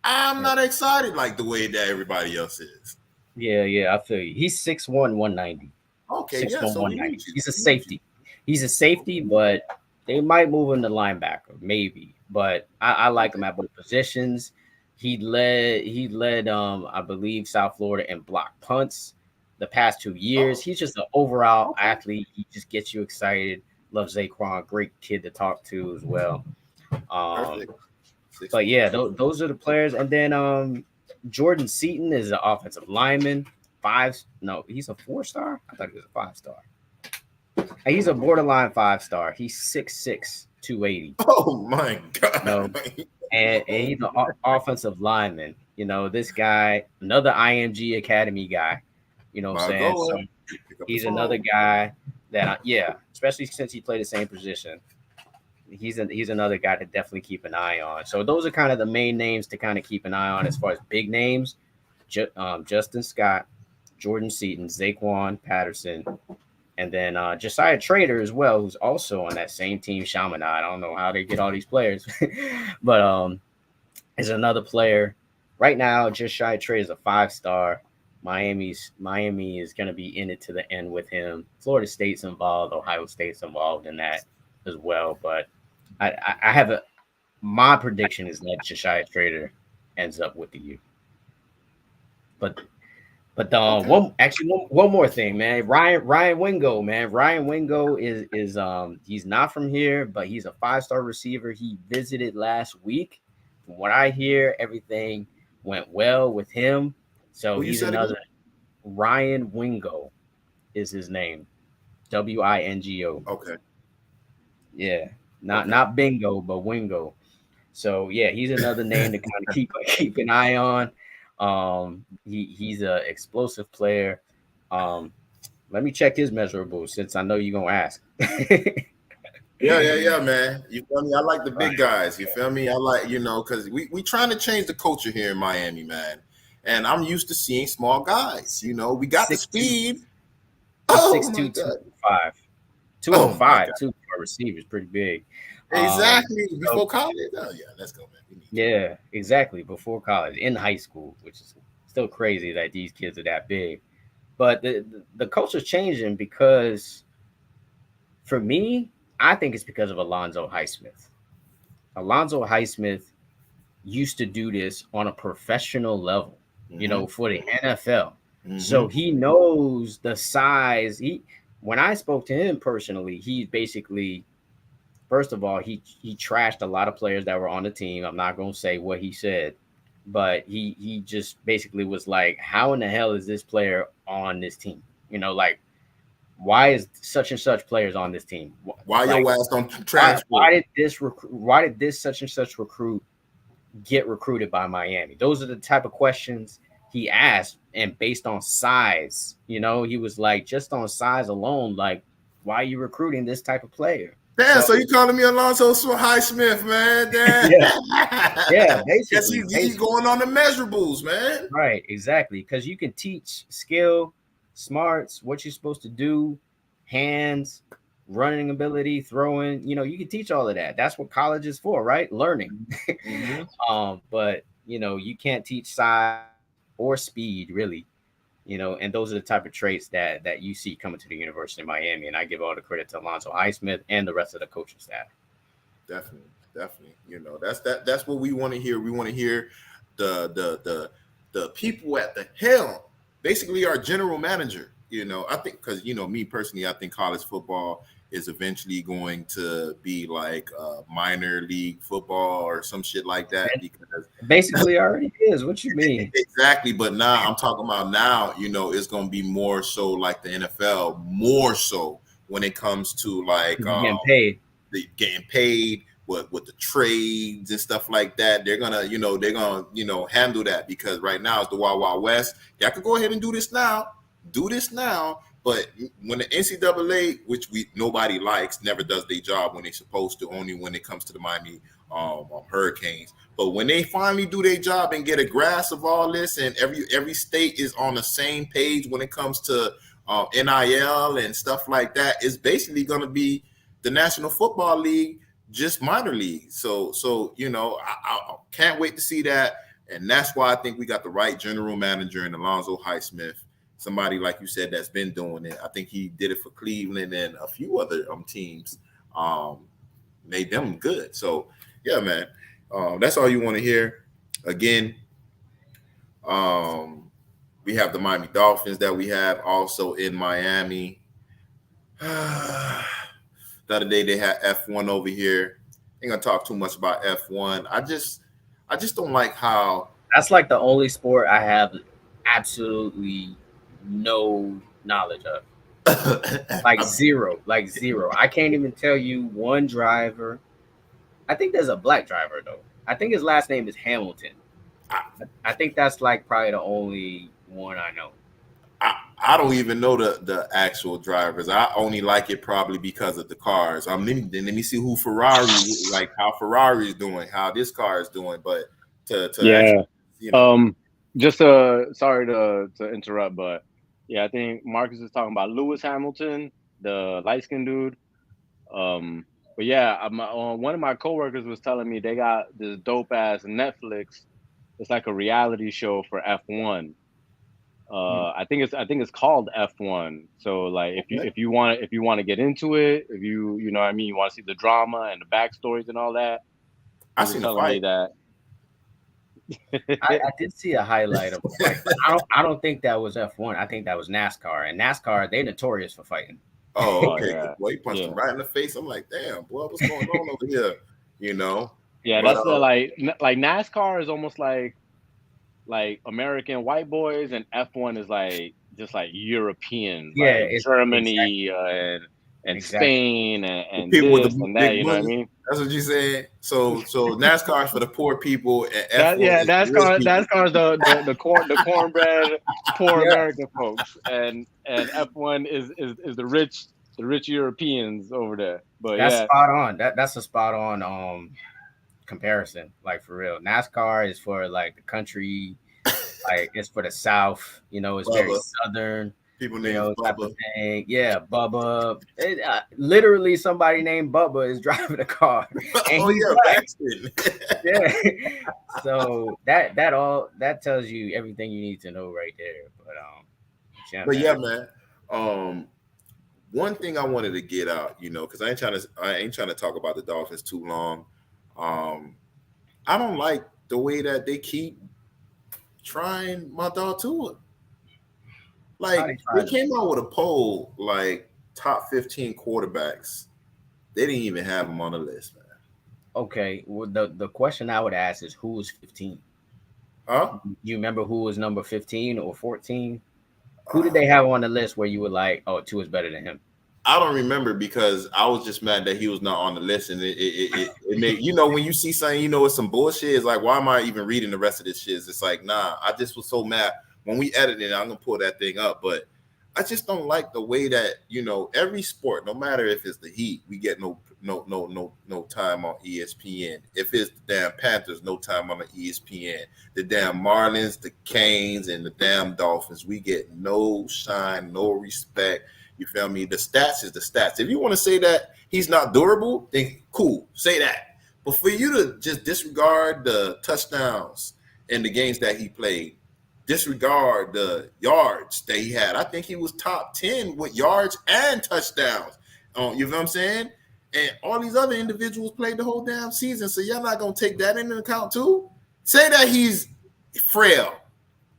I'm not excited like the way that everybody else is. Yeah, I feel you. He's 6'1", 190. Okay, 6'1", 190. He's a safety. He's a safety, but they might move him to linebacker, maybe. But I like him at both positions. He led I believe South Florida in block punts the past 2 years. He's just an overall athlete. He just gets you excited. Love Zaquan, great kid to talk to as well. But yeah, those are the players. And then Jordan Seaton is an offensive lineman. He's a 4-star. I thought he was a 5-star. He's a borderline 5-star. He's 6'6", 280. Oh my god! And he's an offensive lineman. This guy, another IMG Academy guy. You know what I'm saying? So he's another guy that, especially since he played the same position. He's another guy to definitely keep an eye on. So those are kind of the main names to kind of keep an eye on as far as big names. Justin Scott, Jordan Seaton, Zaquan Patterson, and then Josiah Trader as well, who's also on that same team, Chaminade. I don't know how they get all these players, but is another player. Right now, Josiah Trader is a 5-star. Miami is going to be in it to the end with him. Florida State's involved. Ohio State's involved in that as well. But I have my prediction is that Josiah Trader ends up with the U. But one more thing, man. Ryan Wingo, man. Ryan Wingo is he's not from here, but he's a 5-star receiver. He visited last week. From what I hear, everything went well with him. So he's another Ryan Wingo is his name. Wingo. Okay. Yeah. Not bingo, but Wingo. So yeah, he's another name to kind of keep an eye on. He's an explosive player. Let me check his measurables since I know you're gonna ask. Yeah, man. You feel me? I like the big guys. You feel me? I like, because we trying to change the culture here in Miami, man. And I'm used to seeing small guys. We got the speed. 6'2", 205. 205, too, for receivers, pretty big. Exactly. Before college? Oh, yeah, let's go, man. Yeah, exactly. Before college, in high school, which is still crazy that these kids are that big. But the culture's changing because, for me, I think it's because of Alonzo Highsmith. Alonzo Highsmith used to do this on a professional level, for the NFL. Mm-hmm. So he knows the size. When I spoke to him personally, he basically, first of all, he trashed a lot of players that were on the team. I'm not going to say what he said, but he just basically was like, how in the hell is this player on this team? Why is such and such players on this team? Why your ass on transfer? Why did this such and such recruit get recruited by Miami? Those are the type of questions he asked, and based on size, he was like, just on size alone, like, why are you recruiting this type of player? Damn, so you calling me Alonzo Highsmith, man? Damn. Yeah, Yes, he's going on the measurables, man. Right, exactly. Because you can teach skill, smarts, what you're supposed to do, hands, running ability, throwing. You can teach all of that. That's what college is for, right? Learning. But you can't teach size or speed, really. And those are the type of traits that you see coming to the University of Miami. And I give all the credit to Alonzo Highsmith and the rest of the coaching staff. Definitely. That's what we want to hear. We want to hear the people at the helm, basically our general manager. I think because me personally, I think college football is eventually going to be like minor league football or some shit like that. Because basically already is. What you mean? Exactly. But now I'm talking about now, it's going to be more so like the NFL, more so when it comes to like getting paid with the trades and stuff like that. They're gonna handle that, because right now it's the Wild Wild West. Y'all could go ahead and do this now. But when the NCAA, which nobody likes, never does their job when they're supposed to, only when it comes to the Miami Hurricanes. But when they finally do their job and get a grasp of all this, and every state is on the same page when it comes to NIL and stuff like that, it's basically going to be the National Football League, just minor league. So I can't wait to see that. And that's why I think we got the right general manager in Alonzo Highsmith. Somebody, like you said, that's been doing it. I think he did it for Cleveland and a few other teams, made them good. So, yeah, man, that's all you want to hear. Again, we have the Miami Dolphins that we have also in Miami. The other day they had F1 over here. Ain't gonna talk too much about F1. I just don't like how. That's like the only sport I have absolutely no knowledge of. like zero. I can't even tell you one driver. I think there's a black driver though. I think his last name is Hamilton. I think that's like probably the only one I know. I don't even know the actual drivers. I only like it probably because of the cars. Let me see who Ferrari, like how Ferrari is doing, how this car is doing. But sorry to interrupt, but yeah, I think Marcus is talking about Lewis Hamilton, the light skinned dude. But yeah, one of my coworkers was telling me they got this dope ass Netflix. It's like a reality show for F1. I think it's called F1. So like if you want to get into it, if you know what I mean, you want to see the drama and the backstories and all that. I seen the fight. That. I did see a highlight of a fight, but I don't think that was F1. I think that was NASCAR. And NASCAR, they're notorious for fighting. Oh, okay. Yeah. Well, he punched him right in the face. I'm like, damn, boy, what's going on over here? Yeah, but, that's like NASCAR is almost like American white boys, and F1 is like just like European, like Germany exactly. and Spain and people this and that. You know what I mean? That's what you said. So NASCAR is for the poor people, and NASCAR is the cornbread poor American folks, and F1 is the rich Europeans over there. But that's spot on. That's a spot on comparison, like for real. NASCAR is for like the country, like it's for the South, it's Bubba. Very Southern, people named type of thing. Yeah, Bubba. Literally somebody named Bubba is driving a car. Baxton. Yeah. So that tells you everything you need to know right there. But man. One thing I wanted to get out, because I ain't trying to talk about the Dolphins too long. I don't like the way that they keep trying my dog Tua. Like they came out with a poll, like top 15 quarterbacks. They didn't even have him on the list, man. Okay, well, the question I would ask is who was 15? Huh? You remember who was number 15 or 14? Who did they have on the list where you were like, oh, Tua is better than him? I don't remember, because I was just mad that he was not on the list, and it made when you see something, it's some bullshit. It's like, why am I even reading the rest of this shit? It's like, nah. I just was so mad when we edited it. I'm gonna pull that thing up, but I just don't like the way that, every sport, no matter if it's the Heat, we get no time on ESPN. If it's the damn Panthers, no time on the ESPN. The damn Marlins, the Canes, and the damn Dolphins, we get no shine, no respect. You feel me? The stats is the stats. If you want to say that he's not durable, then cool, say that. But for you to just disregard the touchdowns in the games that he played, disregard the yards that he had. I think he was top 10 with yards and touchdowns. You know what I'm saying? And all these other individuals played the whole damn season. So y'all not going to take that into account too? Say that he's frail.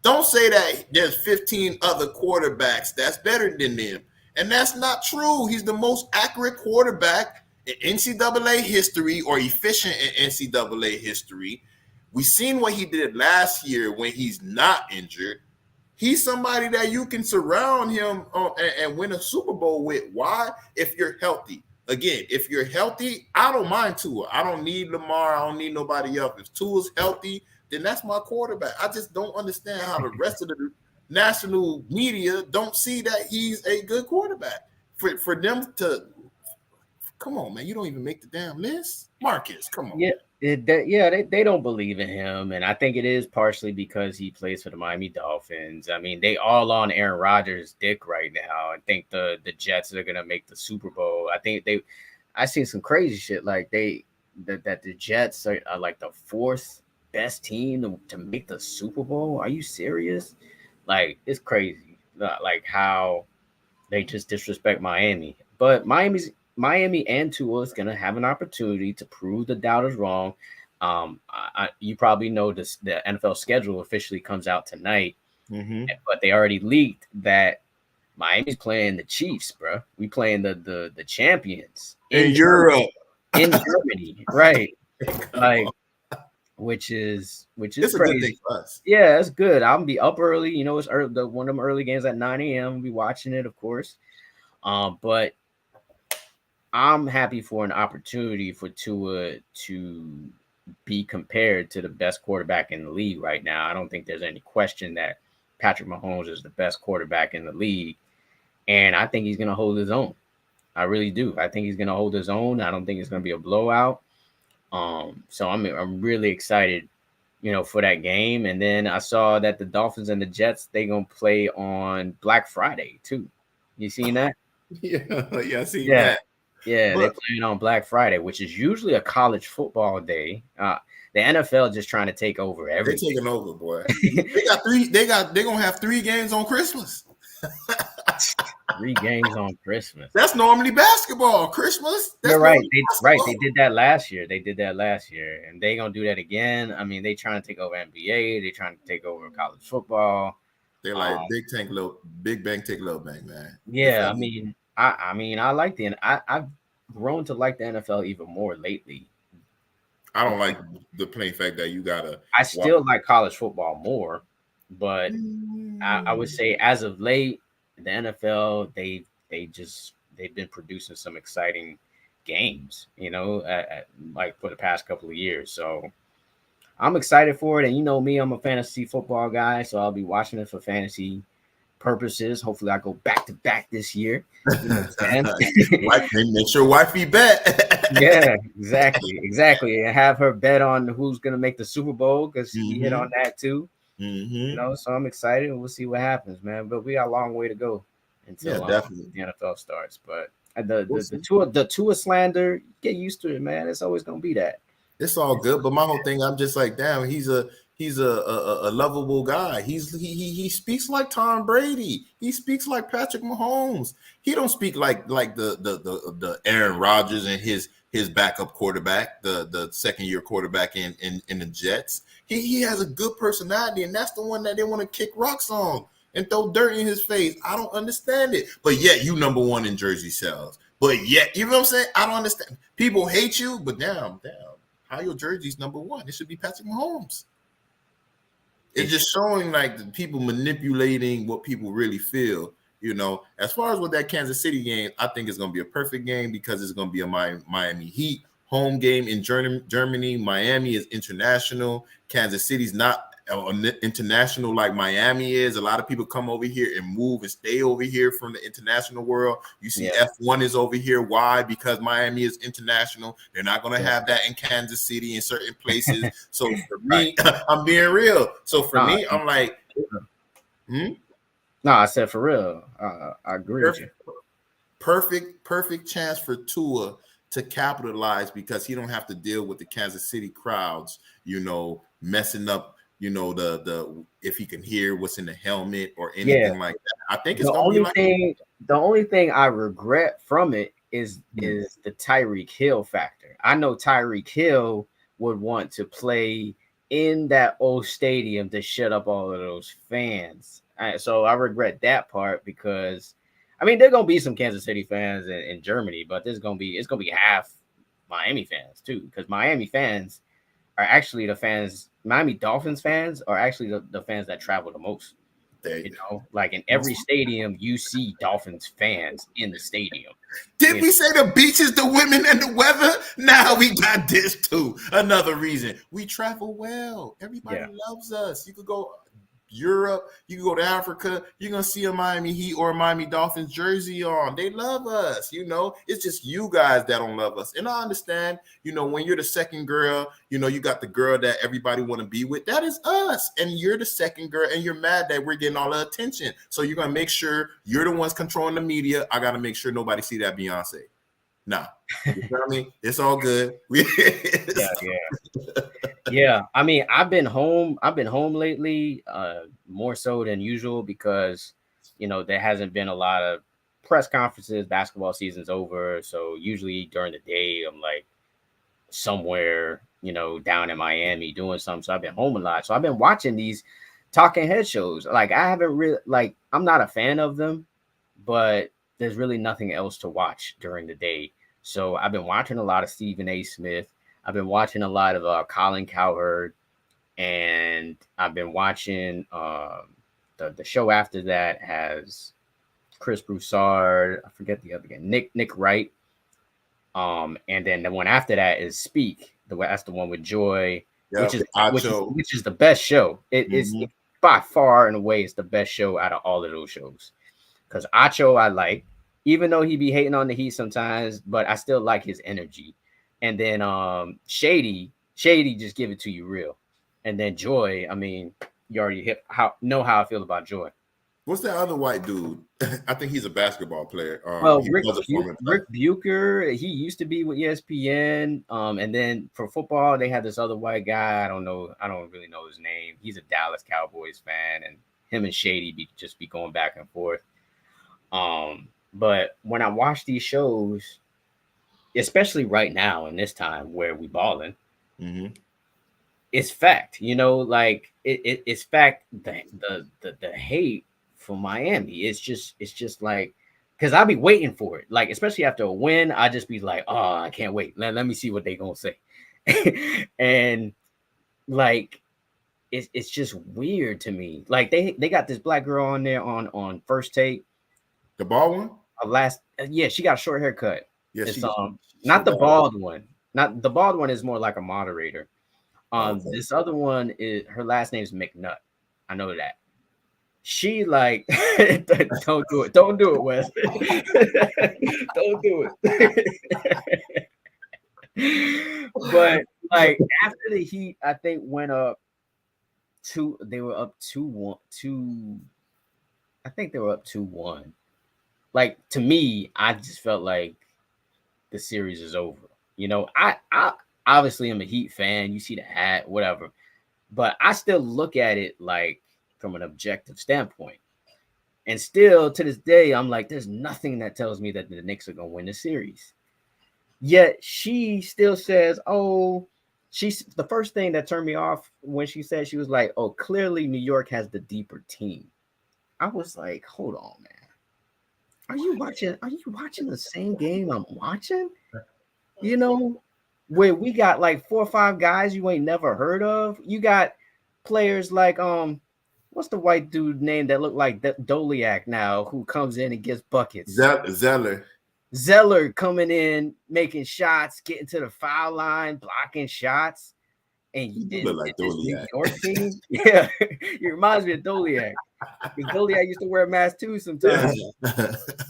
Don't say that there's 15 other quarterbacks that's better than them. And that's not true. He's the most accurate quarterback in NCAA history, or efficient in NCAA history. We seen what he did last year when he's not injured. He's somebody that you can surround him and win a Super Bowl with. Why? If you're healthy. Again, if you're healthy, I don't mind Tua. I don't need Lamar. I don't need nobody else. If Tua's healthy, then that's my quarterback. I just don't understand how the rest of the national media don't see that he's a good quarterback. For them to, come on, man, you don't even make the damn list. Marcus, come on. Yeah. They don't believe in him, and I think it is partially because he plays for the Miami Dolphins. I mean, they all on Aaron Rodgers' dick right now. I think the Jets are gonna make the Super Bowl. I seen some crazy shit like that the Jets are like the fourth best team to make the Super Bowl. Are you serious? Like, it's crazy, like how they just disrespect Miami. But Miami and Tua is going to have an opportunity to prove the doubters wrong. You probably know this. The NFL schedule officially comes out tonight, but they already leaked that Miami's playing the Chiefs, bro. We playing the champions in Europe, in Germany, right? Like, which is it's crazy. A good thing for us. Yeah, it's good. I'm gonna be up early. You know, it's early, one of them early games at 9 a.m. We'll be watching it, of course. But I'm happy for an opportunity for Tua to be compared to the best quarterback in the league right now. I don't think there's any question that Patrick Mahomes is the best quarterback in the league, and I think he's going to hold his own. I really do. I think he's going to hold his own. I don't think it's going to be a blowout. So I'm really excited, for that game. And then I saw that the Dolphins and the Jets, they going to play on Black Friday too. You seen that? Yeah, I seen that. Yeah, they're playing on Black Friday, which is usually a college football day. The NFL just trying to take over everything. They're taking over, boy. They're gonna have 3 games on Christmas. 3 games on Christmas. That's normally basketball. Christmas. You're right. They did that last year. And they gonna do that again. I mean, they trying to take over NBA. They trying to take over college football. They're like big bang, take little bang, man. Yeah, I like I've grown to like the NFL even more lately. I don't like the plain fact that you gotta. I still like college football more, but I would say as of late, the NFL they've been producing some exciting games, like for the past couple of years. So I'm excited for it, and me, I'm a fantasy football guy, so I'll be watching it for fantasy purposes. Hopefully I go back to back this year. Make sure wifey bet. Yeah, exactly. And have her bet on who's gonna make the Super Bowl, because she hit on that too. So I'm excited, and we'll see what happens, man. But we got a long way to go until definitely the NFL starts. But the Tua slander, get used to it, man. It's always gonna be that. It's all good, but my whole thing, I'm just like, damn, he's a lovable guy. He speaks like Tom Brady. He speaks like Patrick Mahomes. He don't speak like the Aaron Rodgers and his backup quarterback, the second year quarterback in the Jets. He has a good personality, and that's the one that they want to kick rocks on and throw dirt in his face. I don't understand it, but yet you number 1 in jersey sales. But yet, you know what I'm saying? I don't understand. People hate you, but damn. How your jersey's number 1? It should be Patrick Mahomes. It's just showing like the people manipulating what people really feel. As far as with that Kansas City game, I think it's going to be a perfect game because it's going to be a Miami Heat home game in Germany. Miami is international. Kansas City's not international like Miami is. A lot of people come over here and move and stay over here from the international world. You see F1 is over here. Why? Because Miami is international. They're not going to have that in Kansas City in certain places. So for me, I'm being real. So for me, I'm like, no, I said for real. I agree with you. Perfect chance for Tua to capitalize because he don't have to deal with the Kansas City crowds, messing up, the if he can hear what's in the helmet or anything like that. I think it's gonna be like the only thing I regret from it is the Tyreek Hill factor. I know Tyreek Hill would want to play in that old stadium to shut up all of those fans. So I regret that part because I mean, there are gonna be some Kansas City fans in Germany, but it's gonna be half Miami fans too, because Miami fans are actually the fans. Miami Dolphins fans are actually the fans that travel the most. Like in every stadium, you see Dolphins fans in the stadium. Did we say the beaches, the women, and the weather? Now we got this too. Another reason we travel well. Everybody loves us. You could go Europe, you can go to Africa, you're gonna see a Miami Heat or a Miami Dolphins jersey on. They love us, it's just you guys that don't love us. And I understand, when you're the second girl, you got the girl that everybody want to be with. That is us. And you're the second girl and you're mad that we're getting all the attention. So you're gonna make sure you're the ones controlling the media. I gotta make sure nobody see that Beyonce. No, you know what I mean? It's all good. Yeah. I mean, I've been home lately, more so than usual because there hasn't been a lot of press conferences. Basketball season's over, so usually during the day I'm like somewhere, down in Miami doing something. So I've been home a lot. So I've been watching these talking head shows. Like I haven't really I'm not a fan of them, but there's really nothing else to watch during the day. So I've been watching a lot of Stephen A. Smith. I've been watching a lot of Colin Cowherd, and I've been watching the show after that has Chris Broussard. I forget the other guy, Nick Wright. And then the one after that is Speak. That's the one with Joy, which is the best show. It's by far and away it's the best show out of all of those shows. Because Acho I like, even though he be hating on the Heat sometimes, but I still like his energy. And then Shady just give it to you real. And then Joy, I mean, you already know how I feel about Joy. What's that other white dude? I think he's a basketball player. Rick Bucher, he used to be with ESPN. And then for football, they had this other white guy. I don't really know his name. He's a Dallas Cowboys fan, and him and Shady be going back and forth. But when I watch these shows, especially right now in this time where we balling, it's fact, it's fact. The hate for Miami, it's just like, because I'll be waiting for it, like especially after a win, I just be like, oh, I can't wait. Let me see what they gonna say. And like it's just weird to me. Like they got this black girl on there on First Take. The bald one? She got a short haircut. Yeah, it's not the bald one. Not the bald one is more like a moderator. This other one is her last name is McNutt. I know that. She like don't do it, Wes. Don't do it. But like after the Heat, I think went up they were up 2-1. I think they were up 2-1. Like to me, I just felt like the series is over. I obviously am a Heat fan. You see the hat, whatever, but I still look at it like from an objective standpoint. And still to this day, I'm like, there's nothing that tells me that the Knicks are gonna win the series. Yet she still says, oh, she's the first thing that turned me off when she said, she was like, oh, clearly New York has the deeper team. I was like, hold on, man. Are you watching the same game I'm watching? Where we got like 4 or 5 guys you ain't never heard of. You got players like what's the white dude name that look like Doliak now, who comes in and gets buckets? Zeller coming in, making shots, getting to the foul line, blocking shots. And You do look like this New Doliak. York team, yeah, it reminds me of Doliak. Because Doliak used to wear a mask too sometimes.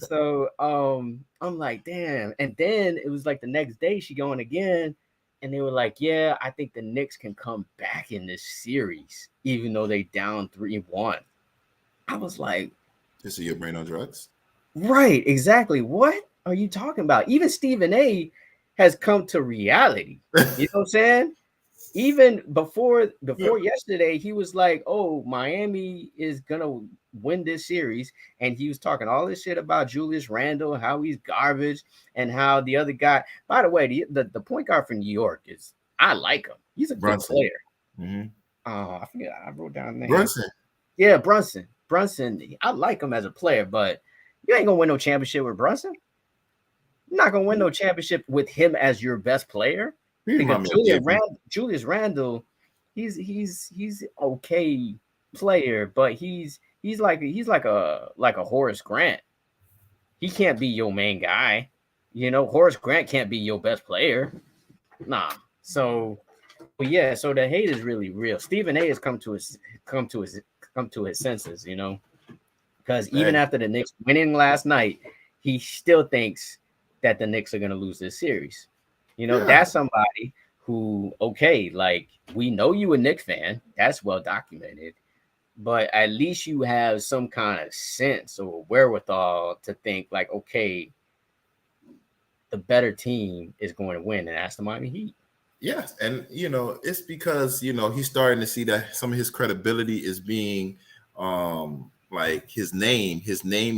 So I'm like, damn. And then it was like the next day she going again, and they were like, yeah, I think the Knicks can come back in this series, even though they down 3-1. I was like, Just so your brain on drugs. right, exactly. What are you talking about? Even Stephen A has come to reality. You know what I'm saying? Even before yesterday, he was like, "Oh, Miami is gonna win this series," and he was talking all this shit about Julius Randle, how he's garbage, and how the other guy. By the way, the point guard from New York is I like him. He's a good Brunson. player. Mm-hmm. Oh, I forget. I wrote down the name. Brunson. Yeah, Brunson. Brunson. I like him as a player, but you ain't gonna win no championship with Brunson. You're not gonna win no championship with him as your best player. Because Julius Randle, he's okay player, but he's like a Horace Grant. He can't be your main guy. You know, Horace Grant can't be your best player. Nah. So, but yeah, so the hate is really real. Stephen A has come to his senses, you know, because even after the Knicks winning last night, he still thinks that the Knicks are gonna lose this series. You know, that's somebody who, okay, like we know you a Knicks fan, that's well documented, but at least you have some kind of sense or wherewithal to think like, okay, the better team is going to win, and that's the Miami Heat. Yes, and it's because he's starting to see that some of his credibility is being like his name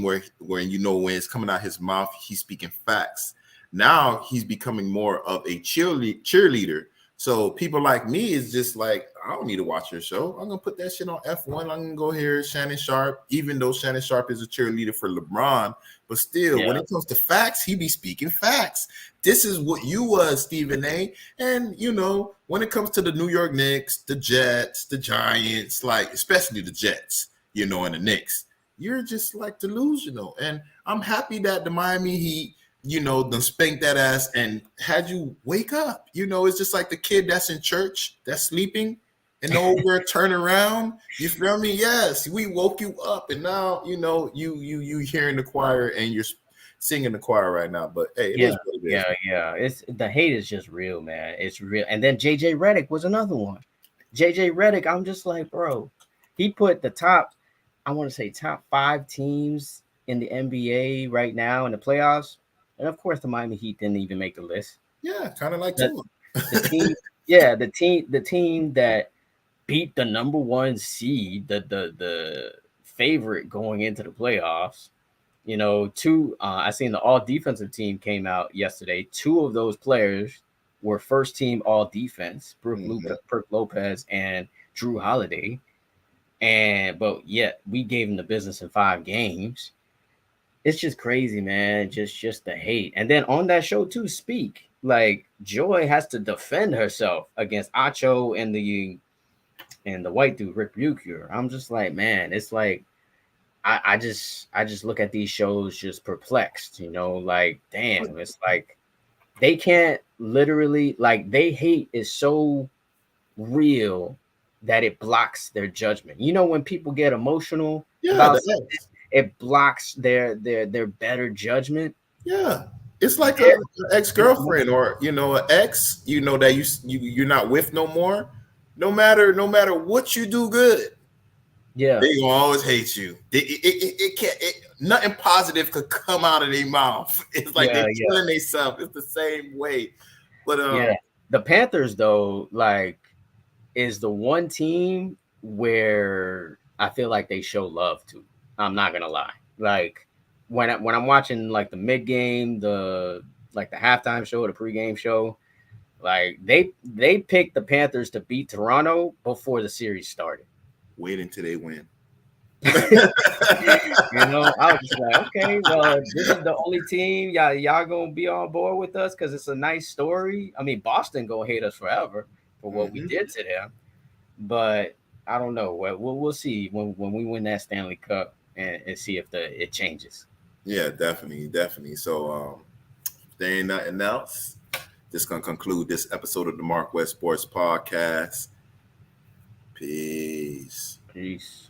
where when it's coming out his mouth, he's speaking facts. Now he's becoming more of a cheerleader. So people like me is just like, I don't need to watch your show. I'm gonna put that shit on F1. I'm gonna go hear Shannon Sharp, even though Shannon Sharp is a cheerleader for LeBron, but still, when it comes to facts, he be speaking facts. This is what you was, Stephen A. And when it comes to the New York Knicks, the Jets, the Giants, like especially the Jets, and the Knicks, you're just like delusional. And I'm happy that the Miami Heat done spanked that ass and had you wake up. It's just like the kid that's in church, that's sleeping, and over turn around. You feel me? Yes, we woke you up, and now you hearing the choir and you're singing the choir right now. But hey, yeah. It's the hate is just real, man. It's real. And then JJ Redick was another one. JJ Redick, I'm just like, bro, he put the top 5 teams in the NBA right now in the playoffs. And of course, the Miami Heat didn't even make the list. Yeah, kind of like the team. Yeah, the team that beat the number 1 seed, the favorite going into the playoffs. I seen the all defensive team came out yesterday. 2 of those players were first team all defense, Brook Lopez and Drew Holiday. But yet we gave them the business in 5 games. It's just crazy, man. Just the hate. And then on that show too, Speak, like Joy has to defend herself against Acho and the white dude, Rick Bucher. I'm just like, man, it's like I just look at these shows just perplexed, like, damn, it's like they can't literally, like, they hate is so real that it blocks their judgment. When people get emotional about something, it blocks their better judgment. Yeah. It's like an ex-girlfriend or an ex, that you're not with no more. No matter what you do good, they gonna always hate you. It can't. Nothing positive could come out of their mouth. It's like they're killing themselves. It's the same way. But the Panthers though, like, is the one team where I feel like they show love to. I'm not gonna lie. Like when I'm watching like the mid game, the halftime show, the pregame show, like they picked the Panthers to beat Toronto before the series started. Wait until they win. I was just like, okay, well, this is the only team y'all gonna be on board with us because it's a nice story. I mean, Boston gonna hate us forever for what we did to them, but I don't know. We'll see when we win that Stanley Cup and see if it changes. Yeah, definitely. So, if there ain't nothing else, This is going to conclude this episode of the MarcWes Sports Podcast. Peace. Peace.